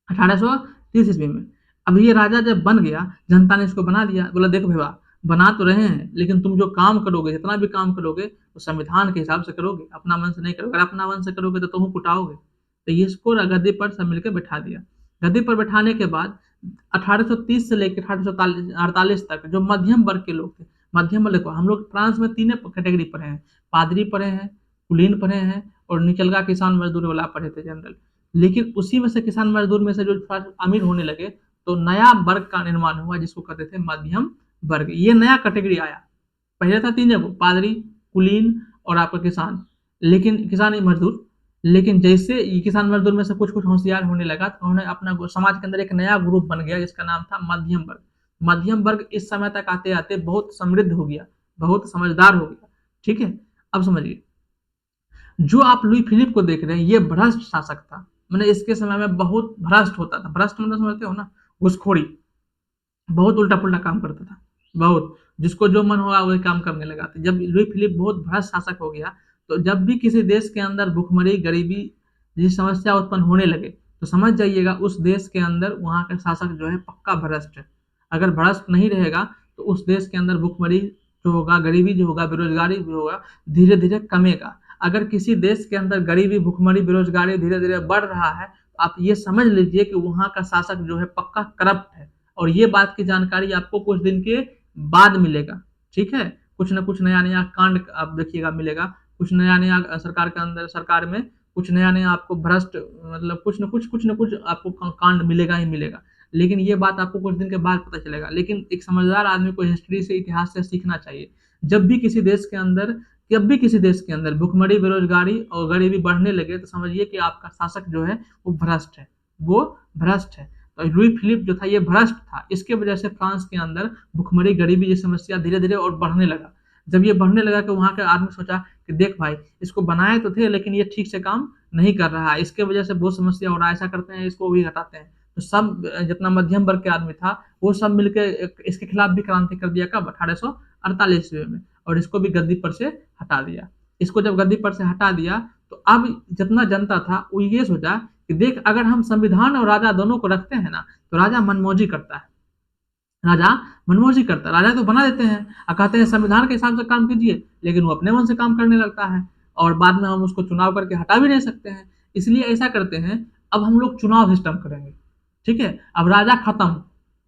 1830 ईस्वी में। अब ये राजा जब बन गया, जनता ने इसको बना दिया, बोला देखो भैया बना तो रहे हैं, लेकिन तुम जो काम करोगे, जितना भी काम करोगे तो संविधान के हिसाब से करोगे, अपना मन से नहीं करोगे। अगर अपना मन से करोगे तो तुम कुटाओगे। तो ये इसको गद्दी पर सब मिलकर बैठा दिया। गद्दी पर बैठाने के बाद 1830 से लेकर 1848 तक जो मध्यम वर्ग के लोग थे, मध्यम वर्ग को हम लोग फ्रांस में 3 कैटेगरी पढ़े हैं, पादरी पढ़े हैं, कुलीन पढ़े हैं और निचलगा किसान मजदूर वाला पढ़े थे जनरल। लेकिन उसी में से किसान मजदूर में से जो अमीर होने लगे तो नया वर्ग का निर्माण हुआ जिसको कहते थे मध्यम वर्ग। ये नया कैटेगरी आया, पहले था 3 जगह, पादरी, कुलीन और आपका किसान, लेकिन किसान मजदूर। लेकिन जैसे किसान मजदूर में से कुछ होशियार होने लगा तो उन्होंने अपना समाज के अंदर एक नया ग्रुप बन गया जिसका नाम था मध्यम वर्ग। मध्यम वर्ग इस समय तक आते आते बहुत समृद्ध हो गया, बहुत समझदार हो गया, ठीक है। अब समझिए, जो आप लुई फिलिप को देख रहे हैं ये भ्रष्ट शासक था, मैंने इसके समय में बहुत भ्रष्ट होता था। भ्रष्ट मतलब समझते हो ना, घुसखोरी, बहुत उल्टा पुल्टा काम करता था, बहुत, जिसको जो मन होगा वही काम करने लगा था। जब लुई फिलिप बहुत भ्रष्ट शासक हो गया तो जब भी किसी देश के अंदर भूखमरी, गरीबी जैसी समस्या उत्पन्न होने लगे तो समझ जाइएगा उस देश के अंदर वहाँ का शासक जो है पक्का भ्रष्ट है। अगर भ्रष्ट नहीं रहेगा तो उस देश के अंदर भूखमरी जो होगा, गरीबी जो होगा, बेरोजगारी भी होगा, धीरे धीरे कमेगा। अगर किसी देश के अंदर गरीबी, भूखमरी, बेरोजगारी धीरे धीरे बढ़ रहा है तो आप ये समझ लीजिए कि वहाँ का शासक जो है पक्का करप्ट है। और ये बात की जानकारी आपको कुछ दिन के बाद मिलेगा, ठीक है। कुछ न कुछ नया नया कांड आप देखिएगा मिलेगा, कुछ नया नया सरकार के अंदर, सरकार में कुछ नया नया आपको भ्रष्ट, मतलब कुछ न कुछ आपको कांड मिलेगा ही मिलेगा। लेकिन ये बात आपको कुछ दिन के बाद पता चलेगा। लेकिन एक समझदार आदमी को हिस्ट्री से, इतिहास से सीखना चाहिए। जब भी किसी देश के अंदर भूखमरी, बेरोजगारी और गरीबी बढ़ने लगे तो समझिए कि आपका शासक जो है वो भ्रष्ट है, वो भ्रष्ट है। तो लुई फिलिप जो था ये भ्रष्ट था, इसके वजह से फ्रांस के अंदर भूखमरी, गरीबी जैसी समस्या धीरे धीरे और बढ़ने लगा। जब ये बढ़ने लगा कि वहाँ के आदमी सोचा कि देख भाई, इसको बनाए तो थे लेकिन ये ठीक से काम नहीं कर रहा है, इसके वजह से बहुत समस्या हो रहा है, ऐसा करते हैं इसको भी हटाते हैं। तो सब जितना मध्यम वर्ग के आदमी था वो सब मिलकर इसके खिलाफ भी क्रांति कर दिया। कब, 1848 ईस्वी में, और इसको भी गद्दी पर से हटा दिया। इसको जब गद्दी पर से हटा दिया तो अब जितना जनता था वो ये सोचा कि देख, अगर हम संविधान और राजा दोनों को रखते हैं ना तो राजा मनमौजी करता है, राजा मनमौजी करता है। राजा तो बना देते हैं और कहते हैं संविधान के हिसाब से काम कीजिए, लेकिन वो अपने मन से काम करने लगता है और बाद में हम उसको चुनाव करके हटा भी नहीं सकते हैं। इसलिए ऐसा करते हैं, अब हम लोग चुनाव सिस्टम करेंगे, ठीक है? अब राजा खत्म,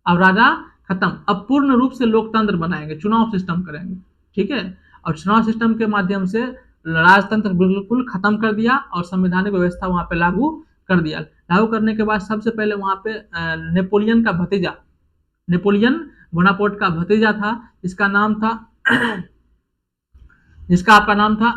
अब राजा खत्म, अब पूर्ण रूप से लोकतंत्र बनाएंगे, चुनाव सिस्टम करेंगे, ठीक है? और चुनाव सिस्टम के माध्यम से राजतंत्र बिल्कुल खत्म कर दिया और संवैधानिक व्यवस्था वहाँ पे लागू कर दिया। लागू करने के बाद सबसे पहले वहाँ पे नेपोलियन का भतीजा, नेपोलियन बोनापार्ट का भतीजा था, जिसका नाम था जिसका आपका नाम था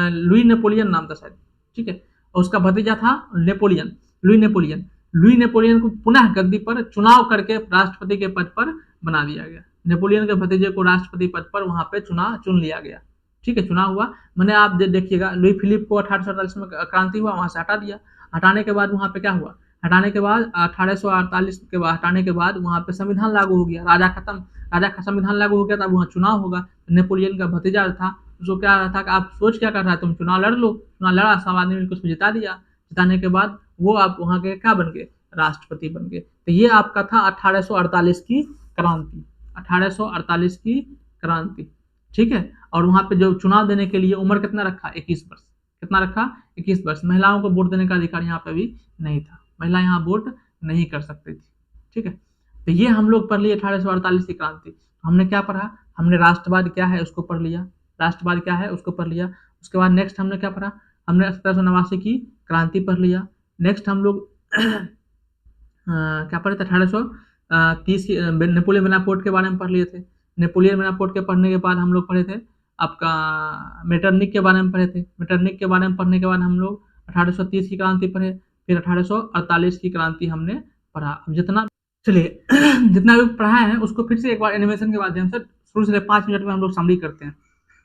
लुई नेपोलियन नाम था शायद, ठीक है? और उसका भतीजा था Napoleon, Louis Napoleon. Louis Napoleon को पुनः गद्दी पर चुनाव करके राष्ट्रपति के पद पर बना दिया गया। नेपोलियन के भतीजे को राष्ट्रपति पद पर वहां पे चुन लिया गया, ठीक है? चुनाव हुआ, मैंने आप देखिएगा लुई फिलिप को 1848 में क्रांति हुआ, वहां से हटा दिया। हटाने के बाद वहां पे क्या हुआ? हटाने के बाद 1848 के बाद हटाने के बाद वहां पे संविधान लागू हो गया, राजा खत्म, राजा का संविधान लागू हो गया, तब वहां चुनाव होगा। नेपोलियन का भतीजा था, उसको क्या था कि आप सोच क्या कर रहा है, तुम चुनाव लड़ लो। चुनाव लड़ा, सब आदमी मिलकर उसको जिता दिया। जिताने के बाद वो आप वहां के क्या बन गए? राष्ट्रपति बन गए। तो ये आपका था 1848 की क्रांति, 1848 की क्रांति, ठीक है? और वहां पे जो चुनाव देने के लिए उम्र कितना रखा? 21 वर्ष। कितना रखा? 21 वर्ष। महिलाओं को वोट देने का अधिकार यहाँ पे भी नहीं था, महिला यहाँ वोट नहीं कर सकती थी, ठीक है? तो ये हम लोग पढ़ लिए 1848 की क्रांति। हमने क्या पढ़ा? हमने राष्ट्रवाद क्या है उसको पढ़ लिया, राष्ट्रवाद क्या है उसको पढ़ लिया। उसके बाद नेक्स्ट हमने क्या पढ़ा? हमने 1789 की क्रांति पढ़ लिया। नेक्स्ट हम लोग क्या पढ़े थे? 1830 की नेपोलियन बोनापार्ट के बारे में पढ़ लिए थे। नेपोलियन बोनापार्ट के पढ़ने के बाद हम लोग पढ़े थे आपका मेटरनिक के बारे में पढ़े थे। मेटरनिक के बारे में पढ़ने के बाद हम लोग 1830 की क्रांति पढ़े, फिर 1848 की क्रांति हमने पढ़ा। अब जितना चलिए जितना भी पढ़ा है उसको फिर से एक बार एनिमेशन के माध्यम से शुरू से 5 मिनट में हम लोग समरी करते हैं।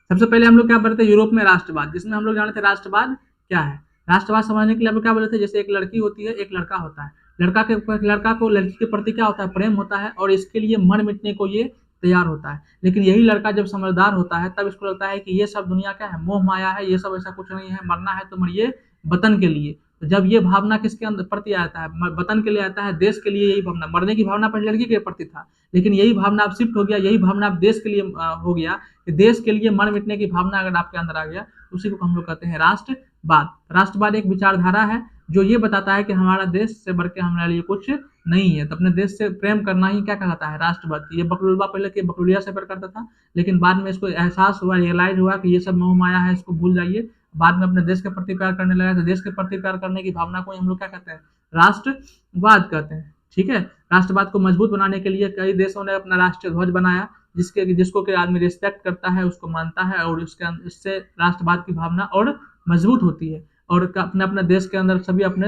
सबसे पहले हम लोग क्या पढ़े थे? यूरोप में राष्ट्रवाद, जिसमें हम लोग जाने थे राष्ट्रवाद क्या है। राष्ट्रवाद समझने के लिए हम लोग क्या बोले थे? जैसे एक लड़की होती है, एक लड़का होता है। लड़का को लड़की के प्रति क्या होता है? प्रेम होता है और इसके लिए मर मिटने को ये तैयार होता है। लेकिन यही लड़का जब समझदार होता है तब इसको लगता है कि ये सब दुनिया क्या है? मोह माया है, ये सब ऐसा कुछ नहीं है, मरना है तो मरिए वतन के लिए। तो जब ये भावना किसके अंदर प्रति आता है? वतन के लिए आता है, देश के लिए। यही भावना, मरने की भावना पहले लड़की के प्रति था, लेकिन यही भावना अब शिफ्ट हो गया, यही भावना अब देश के लिए हो गया कि देश के लिए मर मिटने की भावना अगर आपके अंदर आ गया, उसी को हम लोग कहते हैं राष्ट्रवाद। राष्ट्रवाद एक विचारधारा है जो ये बताता है कि हमारा देश से बढ़ के हमारे लिए कुछ नहीं है, तो अपने देश से प्रेम करना ही क्या कहलाता है? राष्ट्रवाद। ये बकलुलवा पहले के बकलुलिया से प्यार करता था, लेकिन बाद में इसको एहसास हुआ, रियलाइज हुआ कि ये सब मोह माया है, इसको भूल जाइए। बाद में अपने देश के प्रति प्यार करने लगा, तो देश के प्रति प्यार करने की भावना को हम लोग क्या कहते हैं? राष्ट्रवाद कहते हैं, ठीक है? राष्ट्रवाद को मजबूत बनाने के लिए कई देशों ने अपना राष्ट्रीय ध्वज बनाया, जिसको कि आदमी रिस्पेक्ट करता है, उसको मानता है, और इससे राष्ट्रवाद की भावना और मजबूत होती है। और अपने अपने देश के अंदर सभी अपने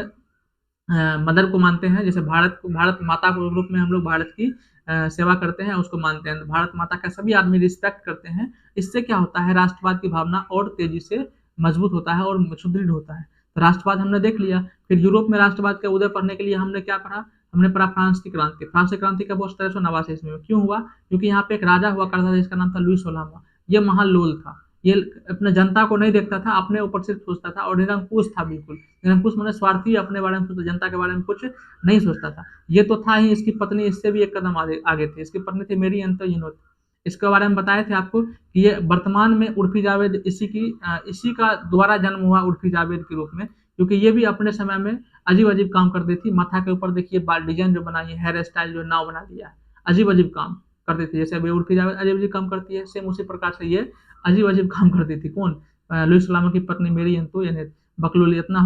मदर को मानते हैं। जैसे भारत माता के रूप में हम लोग भारत की सेवा करते हैं, उसको मानते हैं। भारत माता का सभी आदमी रिस्पेक्ट करते हैं। इससे क्या होता है? राष्ट्रवाद की भावना और तेजी से मजबूत होता है और सुदृढ़ होता है। तो राष्ट्रवाद हमने देख लिया। फिर यूरोप में राष्ट्रवाद का उदय पढ़ने के लिए हमने क्या पढ़ा? हमने पढ़ा फ्रांस की क्रांति। फ्रांस की क्रांति कब हुआ? 1789 ईस्वी में। क्यों हुआ? क्योंकि यहाँ पे एक राजा हुआ करता था जिसका नाम था लुई 16वां। ये महालोल था, ये अपने जनता को नहीं देखता था, अपने ऊपर सिर्फ सोचता था और निरंकुश था, बिल्कुल निरंकुश माने स्वार्थी, अपने बारे में सोचता, जनता के बारे में कुछ नहीं सोचता था। ये तो था ही। इसकी पत्नी इससे भी एक कदम आगे थी। इसकी पत्नी थी मेरी अंतोइनोत। इसके बारे में बताए थे आपको कि ये वर्तमान में उर्फी जावेद इसी का दोबारा जन्म हुआ उर्फी जावेद के रूप में, क्योंकि ये भी अपने समय में अजीब अजीब काम करती थी। माथा के ऊपर देखिए बाल डिजाइन जो बनाई है, हेयर स्टाइल जो नाव बना दिया है, अजीब अजीब काम करती थी। जैसे अभी उर्फी जावेद अजीब अजीब काम करती है, सेम उसी प्रकार से ये अजीब अजीब काम करती थी। कौन? लुई सलामा की पत्नी मेरी अंतोइनोत बकलोल। इतना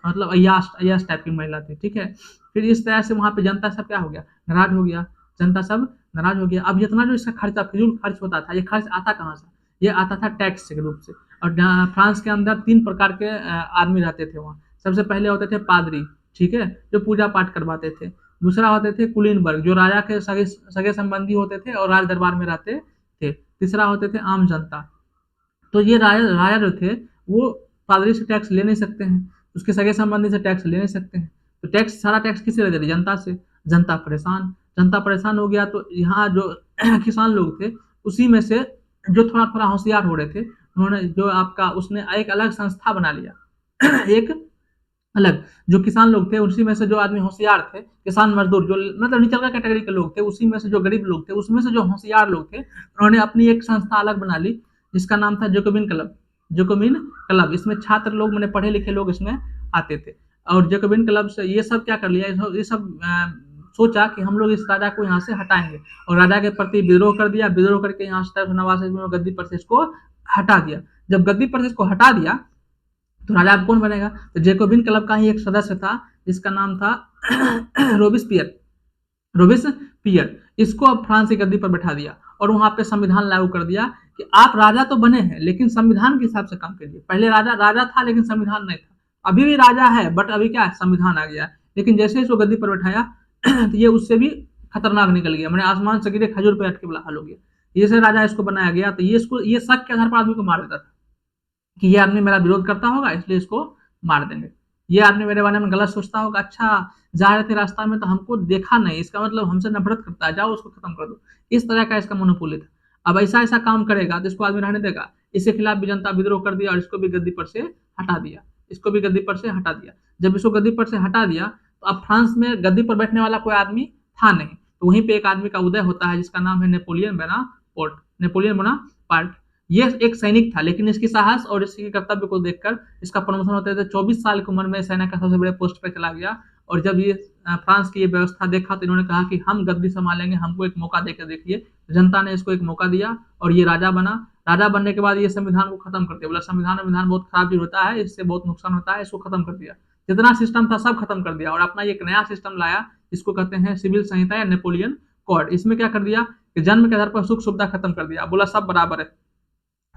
मतलब अय्याश टाइप की महिला थी, ठीक है? फिर इस तरह से वहां पे जनता सब क्या हो गया? नाराज हो गया, जनता सब नाराज हो गया। अब जितना जो इसका खर्चा फिजूल खर्च होता था, ये खर्च आता कहाँ से? ये आता था टैक्स के रूप से। और फ्रांस के अंदर 3 प्रकार के आदमी रहते थे वहाँ। सबसे पहले होते थे पादरी, ठीक है, जो पूजा पाठ करवाते थे। दूसरा होते थे कुलीन वर्ग, जो राजा के सगे संबंधी होते थे और राज दरबार में रहते थे। तीसरा होते थे आम जनता। तो ये राजा जो थे वो पादरी से टैक्स ले नहीं सकते हैं, उसके सगे संबंधी से टैक्स ले नहीं सकते हैं। तो टैक्स, सारा टैक्स किससे लेते थे? जनता से। जनता परेशान हो गया। तो यहाँ जो किसान लोग थे उसी में से जो थोड़ा थोड़ा होशियार हो रहे थे, उन्होंने जो आपका उसने एक अलग संस्था बना लिया एक अलग। जो किसान लोग थे उसी में से जो आदमी होशियार थे, किसान मजदूर जो मतलब निचला कैटेगरी के लोग थे, उसी में से जो गरीब लोग थे, उसमें से जो होशियार लोग थे, उन्होंने अपनी एक संस्था अलग बना ली, जिसका नाम था जैकोबिन क्लब। जैकोबिन क्लब, इसमें छात्र लोग मैंने पढ़े लिखे लोग इसमें आते थे। और जैकोबिन क्लब से ये सब क्या कर लिया, ये सब सोचा कि हम लोग इस राजा को यहाँ से हटाएंगे, और राजा के प्रति विद्रोह कर दिया। विद्रोह करके यहाँ से नवाब में गद्दी पर से इसको हटा दिया। जब गद्दी पर से इसको हटा दिया तो राजा अब कौन बनेगा, तो जैकोबिन क्लब का ही एक सदस्य था जिसका नाम था रोबिस्पियर। रोबिस्पियर इसको अब फ्रांस की गद्दी पर बैठा दिया और वहां पे संविधान लागू कर दिया कि आप राजा तो बने हैं लेकिन संविधान के हिसाब से काम कीजिए। पहले राजा राजा था लेकिन संविधान नहीं था, अभी भी राजा है बट अभी क्या है, संविधान आ गया है। लेकिन जैसे इसको गद्दी पर बैठाया तो ये उससे भी खतरनाक निकल गया, मैंने आसमान से गिरे खजूर पे अटके वाला हाल हो गया। जैसे राजा इसको बनाया गया तो ये इसको ये शक के आधार पर आदमी को मार देता था कि ये आदमी मेरा विरोध करता होगा इसलिए इसको मार देंगे, ये आदमी मेरे बारे में गलत सोचता होगा, अच्छा जा रहे थे रास्ता में तो हमको देखा नहीं, इसका मतलब हमसे नफरत करता है, जाओ उसको खत्म कर दो। इस तरह का इसका मोनोपोली था। अब ऐसा ऐसा काम करेगा तो इसको आदमी रहने देगा। इसके खिलाफ भी जनता विद्रोह कर दिया और इसको भी गद्दी पर से हटा दिया। इसको भी गद्दी पर से हटा दिया। जब इसको गद्दी पर से हटा दिया तो अब फ्रांस में गद्दी पर बैठने वाला कोई आदमी था नहीं, तो वहीं पे एक आदमी का उदय होता है जिसका नाम है नेपोलियन बोनापार्ट। नेपोलियन बोनापार्ट ये एक सैनिक था, लेकिन इसकी साहस और इसके कर्तव्य को देखकर इसका प्रमोशन होते थे। 24 साल की उम्र में सेना का सबसे बड़े पोस्ट पे चला गया। और जब ये फ्रांस की ये व्यवस्था देखा तो इन्होंने कहा कि हम गद्दी संभालेंगे, हमको एक मौका देकर देखिए। जनता ने इसको एक मौका दिया और ये राजा बना। राजा बनने के बाद ये संविधान को खत्म कर दिया, बोला संविधान बहुत खराब चीज होता है, इससे बहुत नुकसान होता है, इसको खत्म कर दिया। जितना सिस्टम था सब खत्म कर दिया और अपना एक नया सिस्टम लाया, इसको कहते हैं सिविल संहिता या नेपोलियन कोड। इसमें क्या कर दिया कि जन्म के आधार पर सुख सुविधा खत्म कर दिया, बोला सब बराबर है,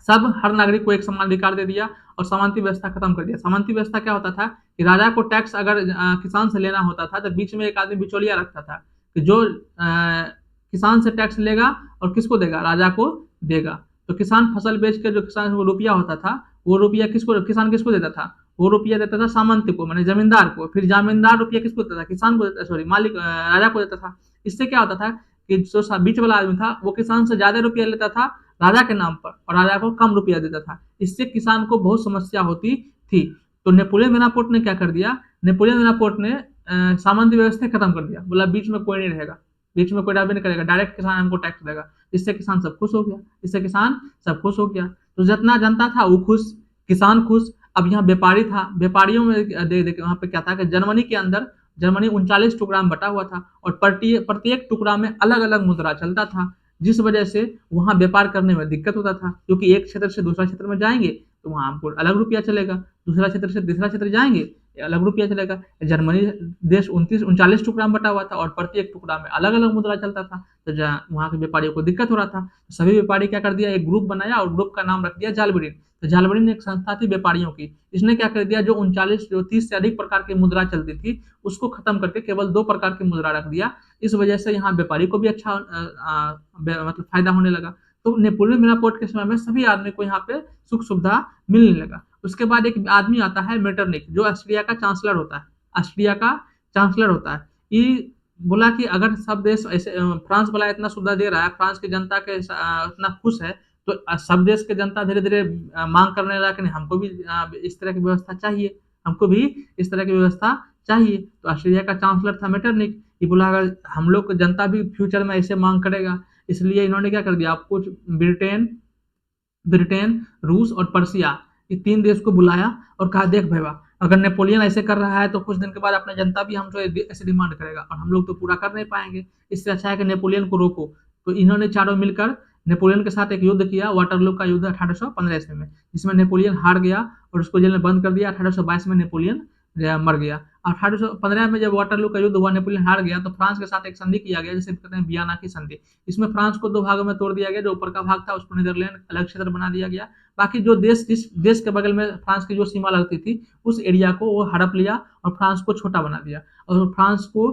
सब हर नागरिक को एक समान अधिकार दे दिया और समानती व्यवस्था खत्म कर दिया। समानती व्यवस्था क्या होता था कि राजा को टैक्स अगर किसान से लेना होता था तो बीच में एक आदमी बिचौलिया रखता था कि जो किसान से टैक्स लेगा और किसको देगा, राजा को देगा। तो किसान फसल बेच के जो किसान को रुपया होता था वो रुपया किसान किसको देता था, वो रुपया देता था सामंती को, माने जमींदार को। फिर जमींदार रुपया किसको देता था, किसान को देता, सॉरी मालिक राजा को देता था। इससे क्या होता था कि जो बीच वाला आदमी था वो किसान से ज्यादा रुपया लेता था राजा के नाम पर और राजा को कम रुपया देता था। इससे किसान को बहुत समस्या होती थी। तो नेपोलियन बोनापार्ट ने क्या कर दिया, नेपोलियन बोनापार्ट ने सामंती व्यवस्था खत्म कर दिया, बोला बीच में कोई नहीं रहेगा, बीच में कोई डाबे नहीं करेगा, डायरेक्ट किसान हमको टैक्स देगा। इससे किसान सब खुश हो गया, इससे किसान सब खुश हो गया। तो जितना जनता था वो खुश, किसान खुश। अब यहाँ व्यापारी था, व्यापारियों में वहां पे क्या था कि जर्मनी के अंदर जर्मनी 39 टुकड़ा में बटा हुआ था और प्रत्येक टुकड़ा में अलग अलग मुद्रा चलता था, जिस वजह से वहां व्यापार करने में दिक्कत होता था। क्योंकि एक क्षेत्र से दूसरा क्षेत्र में जाएंगे तो वहां हमको अलग रुपया चलेगा, दूसरा क्षेत्र से तीसरा क्षेत्र जाएंगे अलग रुपया चलेगा। जर्मनी देश 39 टुकड़ा में बटा हुआ था और प्रत्येक टुकड़ा में अलग अलग मुद्रा चलता था, तो वहां के व्यापारियों को दिक्कत हो रहा था। सभी व्यापारी क्या कर दिया, एक ग्रुप बनाया और ग्रुप का नाम रख दिया जालबरीन। तो जालबरीन एक संस्था थी व्यापारियों की। इसने क्या कर दिया, जो 30 से अधिक प्रकार की मुद्रा चलती थी उसको खत्म करके केवल 2 प्रकार की मुद्रा रख दिया। इस वजह से यहाँ व्यापारी को भी अच्छा मतलब फायदा होने लगा। तो नेपोलियन बोनापार्ट के समय में सभी आदमी को यहाँ पे सुख सुविधा मिलने लगा। उसके बाद एक आदमी आता है मेटरनिक, जो ऑस्ट्रिया का चांसलर होता है, ऑस्ट्रिया का चांसलर होता है। ये बोला कि अगर सब देश ऐसे फ्रांस वाला इतना सुविधा दे रहा है, फ्रांस की जनता के इतना खुश है, तो सब देश के जनता धीरे धीरे मांग करने लगा कि हमको भी इस तरह की व्यवस्था चाहिए, हमको भी इस तरह की व्यवस्था चाहिए। तो ऑस्ट्रेलिया का चांसलर था मेटरनिक। ये बोला अगर हम लोग जनता भी फ्यूचर में ऐसे मांग करेगा, इसलिए इन्होंने क्या कर दिया, कुछ ब्रिटेन, रूस और पर्सिया, ये 3 देश को बुलाया और कहा देख भैया, अगर नेपोलियन ऐसे कर रहा है तो कुछ दिन के बाद अपना जनता भी हमसे ऐसे डिमांड करेगा और हम लोग तो पूरा कर नहीं पाएंगे। इससे अच्छा है कि नेपोलियन को रोको। तो इन्होंने चारों मिलकर नेपोलियन के साथ एक युद्ध किया, वाटरलू का युद्ध 1815 ईस्वी में, जिसमें नेपोलियन हार गया और उसको जेल में बंद कर दिया। 1822 में नेपोलियन मर गया। 1815 में जब वाटरलू का युद्ध हुआ, नेपोलियन हार गया, तो फ्रांस के साथ एक संधि किया गया जिसे कहते हैं वियना की संधि। इसमें फ्रांस को 2 भागों में तोड़ दिया गया। जो ऊपर का भाग था उसको नीदरलैंड अलग क्षेत्र बना दिया गया। बाकी जो देश, जिस देश के बगल में फ्रांस की जो सीमा लगती थी उस एरिया को वो हड़प लिया और फ्रांस को छोटा बना दिया। और फ्रांस को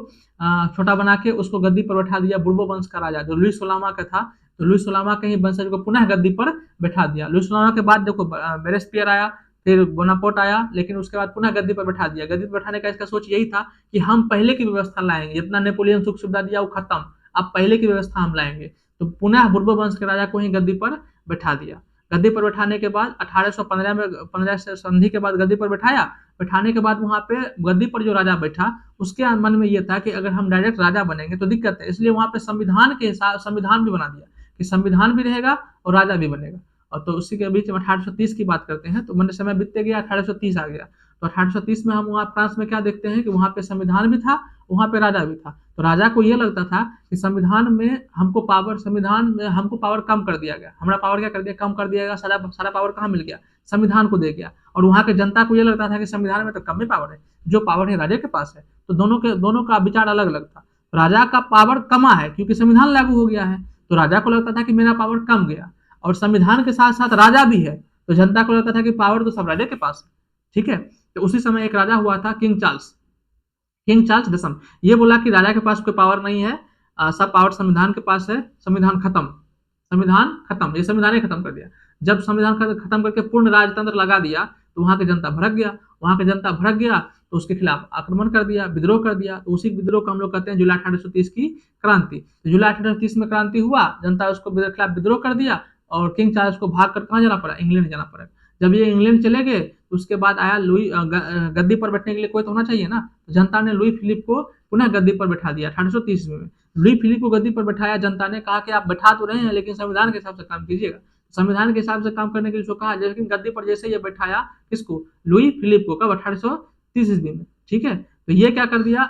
छोटा बना के उसको गद्दी पर बैठा दिया बुर्बो वंश का राजा, जो लुई सोलामा का था। तो लुई सोलामा के ही वंशज को पुनः गद्दी पर बैठा दिया। लुई सोलामा के बाद देखो बेरेस्पियर आया, फिर बोनापार्ट आया, लेकिन उसके बाद पुनः गद्दी पर बैठा दिया। गद्दी पर बैठाने का इसका सोच यही था कि हम पहले की व्यवस्था लाएंगे, जितना नेपोलियन सुख सुविधा दिया वो खत्म, अब पहले की व्यवस्था हम लाएंगे। तो पुनः बुर्बो वंश के राजा को ही गद्दी पर बैठा दिया। गद्दी पर बैठाने के बाद 1815 में 15 से संधि के बाद गद्दी पर बैठाया, बैठाने के बाद वहाँ पे गद्दी पर जो राजा बैठा, उसके मन में ये था कि अगर हम डायरेक्ट राजा बनेंगे तो दिक्कत है, इसलिए वहाँ पे संविधान के हिसाब संविधान भी बना दिया कि संविधान भी रहेगा और राजा भी बनेगा। और तो उसी के बीच में 1830 की बात करते हैं, तो मैंने समय बीतते गया, 1830 आ गया। तो 1830 में हम वहाँ फ्रांस में क्या देखते हैं कि वहाँ पे संविधान भी था, वहाँ पे राजा भी था। तो राजा को ये लगता था कि संविधान में हमको पावर कम कर दिया गया, हमारा पावर क्या कर दिया, कम कर दिया गया, सारा पावर कहाँ मिल गया, संविधान को दे गया। और वहाँ के जनता को ये लगता था कि संविधान में तो कम ही पावर है, जो पावर है राजा के पास है। तो दोनों का विचार अलग अलग था। राजा का पावर कमा है क्योंकि संविधान लागू हो गया है, तो राजा को लगता था कि मेरा पावर कम गया, और संविधान के साथ साथ राजा भी है, तो जनता को लगता था कि पावर तो सब राजा के पास है। ठीक है, तो उसी समय एक राजा हुआ था किंग चार्ल्स दसम। ये बोला कि राजा के पास कोई पावर नहीं है, सब पावर संविधान के पास है, संविधान खत्म, ये संविधान ही खत्म कर दिया। जब संविधान खत्म करके पूर्ण राजतंत्र लगा दिया तो वहां की जनता भड़क गया, तो उसके खिलाफ आक्रमण कर दिया, विद्रोह कर दिया। तो उसी विद्रोह को हम लोग कहते हैं जुलाई 1830 की क्रांति। तो जुलाई 1830 में क्रांति हुआ, जनता उसको खिलाफ विद्रोह कर दिया, और किंग चार्ल्स को भाग कर कहाँ जाना पड़ा, इंग्लैंड जाना पड़ा। जब ये इंग्लैंड चले गए तो उसके बाद आया लुई, गद्दी पर बैठने के लिए कोई तो होना चाहिए ना, तो जनता ने लुई फिलिप को पुनः गद्दी पर बैठा दिया 1830 में। लुई फिलिप को गद्दी पर बैठाया, जनता ने कहा कि आप बैठा तो रहे हैं लेकिन संविधान के हिसाब से काम कीजिएगा। संविधान के हिसाब से काम करने के लिए उसको कहा, लेकिन गद्दी पर जैसे ये बैठाया किसको, लुई फिलिप को, कब 1830 ईस्वी में। ठीक है, तो ये क्या कर दिया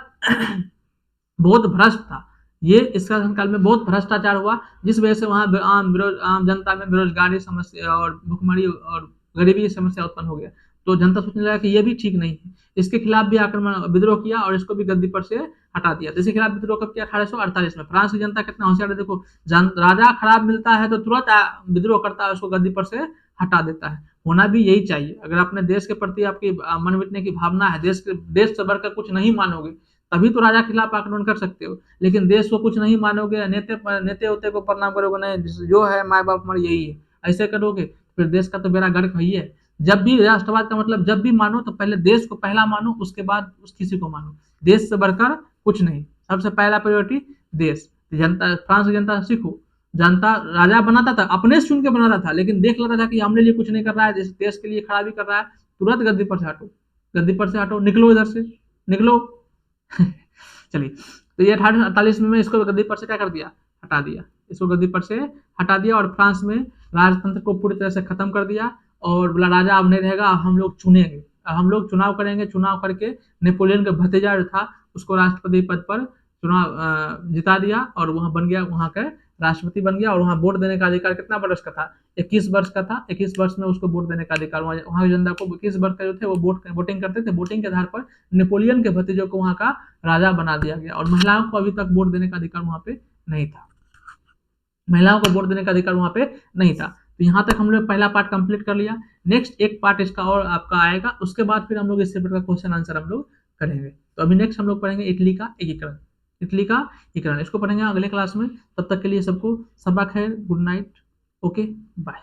बहुत भ्रष्ट था ये, इस शासनकाल में बहुत भ्रष्टाचार हुआ, जिस वजह से वहाँ आम जनता में बेरोजगारी समस्या और भुखमरी और गरीबी की समस्या उत्पन्न हो गया। तो जनता सोचने लगा कि ये भी ठीक नहीं है, इसके खिलाफ भी आक्रमण विद्रोह किया और इसको भी गद्दी पर से हटा दिया। इसके खिलाफ विद्रोह कब किया, 1848 में। फ्रांस की जनता कितना होशियार है, देखो राजा खराब मिलता है तो तुरंत विद्रोह करता है, उसको गद्दी पर से हटा देता है। होना भी यही चाहिए। अगर अपने देश के प्रति आपकी मन मिटने की भावना है, देश से बढ़कर कुछ नहीं मानोगे, तभी तो राजा के खिलाफ आक्रमण कर सकते हो। लेकिन देश को कुछ नहीं मानोगे, नेते होते को प्रणाम करोगे, नहीं जो है माँ बाप हमारे यही है, ऐसे करोगे फिर देश का तो बेड़ा गर्क है ही है। जब भी राष्ट्रवाद का मतलब जब भी मानो तो पहले देश को पहला मानो, उसके बाद उस किसी को मानो। देश से बढ़कर कुछ नहीं, सबसे पहला प्रायोरिटी देश। जनता, फ्रांस की जनता सीखो, जनता राजा बनाता था, अपने से चुन के बनाता था, लेकिन देख लेता था कि हमने लिए कुछ नहीं कर रहा है, देश के लिए खराबी कर रहा है, तुरंत गद्दी पर से हटो, निकलो इधर से, निकलो। चलिए, तो ये 1848 में इसको गद्दी पर से क्या कर दिया, हटा दिया, इसको गद्दी पर से हटा दिया, और फ्रांस में राजतंत्र को पूरी तरह से खत्म कर दिया, और बोला राजा अब नहीं रहेगा, हम लोग चुनेंगे, हम लोग चुनाव करेंगे, चुनाव करके नेपोलियन का भतीजा जो था उसको राष्ट्रपति पद पर चुनाव जिता दिया, और वहां बन गया, वहां का राष्ट्रपति बन गया। और वहां वोट देने का अधिकार कितना वर्ष का था, 21 वर्ष का था। 21 वर्ष में उसको वोट देने का अधिकार, वहां की जनता को 21 वर्ष का जो थे वो वोटिंग करते थे। वोटिंग के आधार पर नेपोलियन के भतीजों को वहां का राजा बना दिया गया, और महिलाओं को अभी तक वोट देने का अधिकार वहां पे नहीं था, महिलाओं को वोट देने का अधिकार वहां पे नहीं था। तो यहाँ तक हम लोग पहला पार्ट कंप्लीट कर लिया। नेक्स्ट एक पार्ट इसका और आपका आएगा, उसके बाद फिर हम लोग इस चैप्टर का क्वेश्चन आंसर हम लोग करेंगे। तो अभी नेक्स्ट हम लोग पढ़ेंगे इटली का एकीकरण, इसको पढ़ेंगे अगले क्लास में। तब तक के लिए सबको सबा खैर, गुड नाइट, ओके बाय।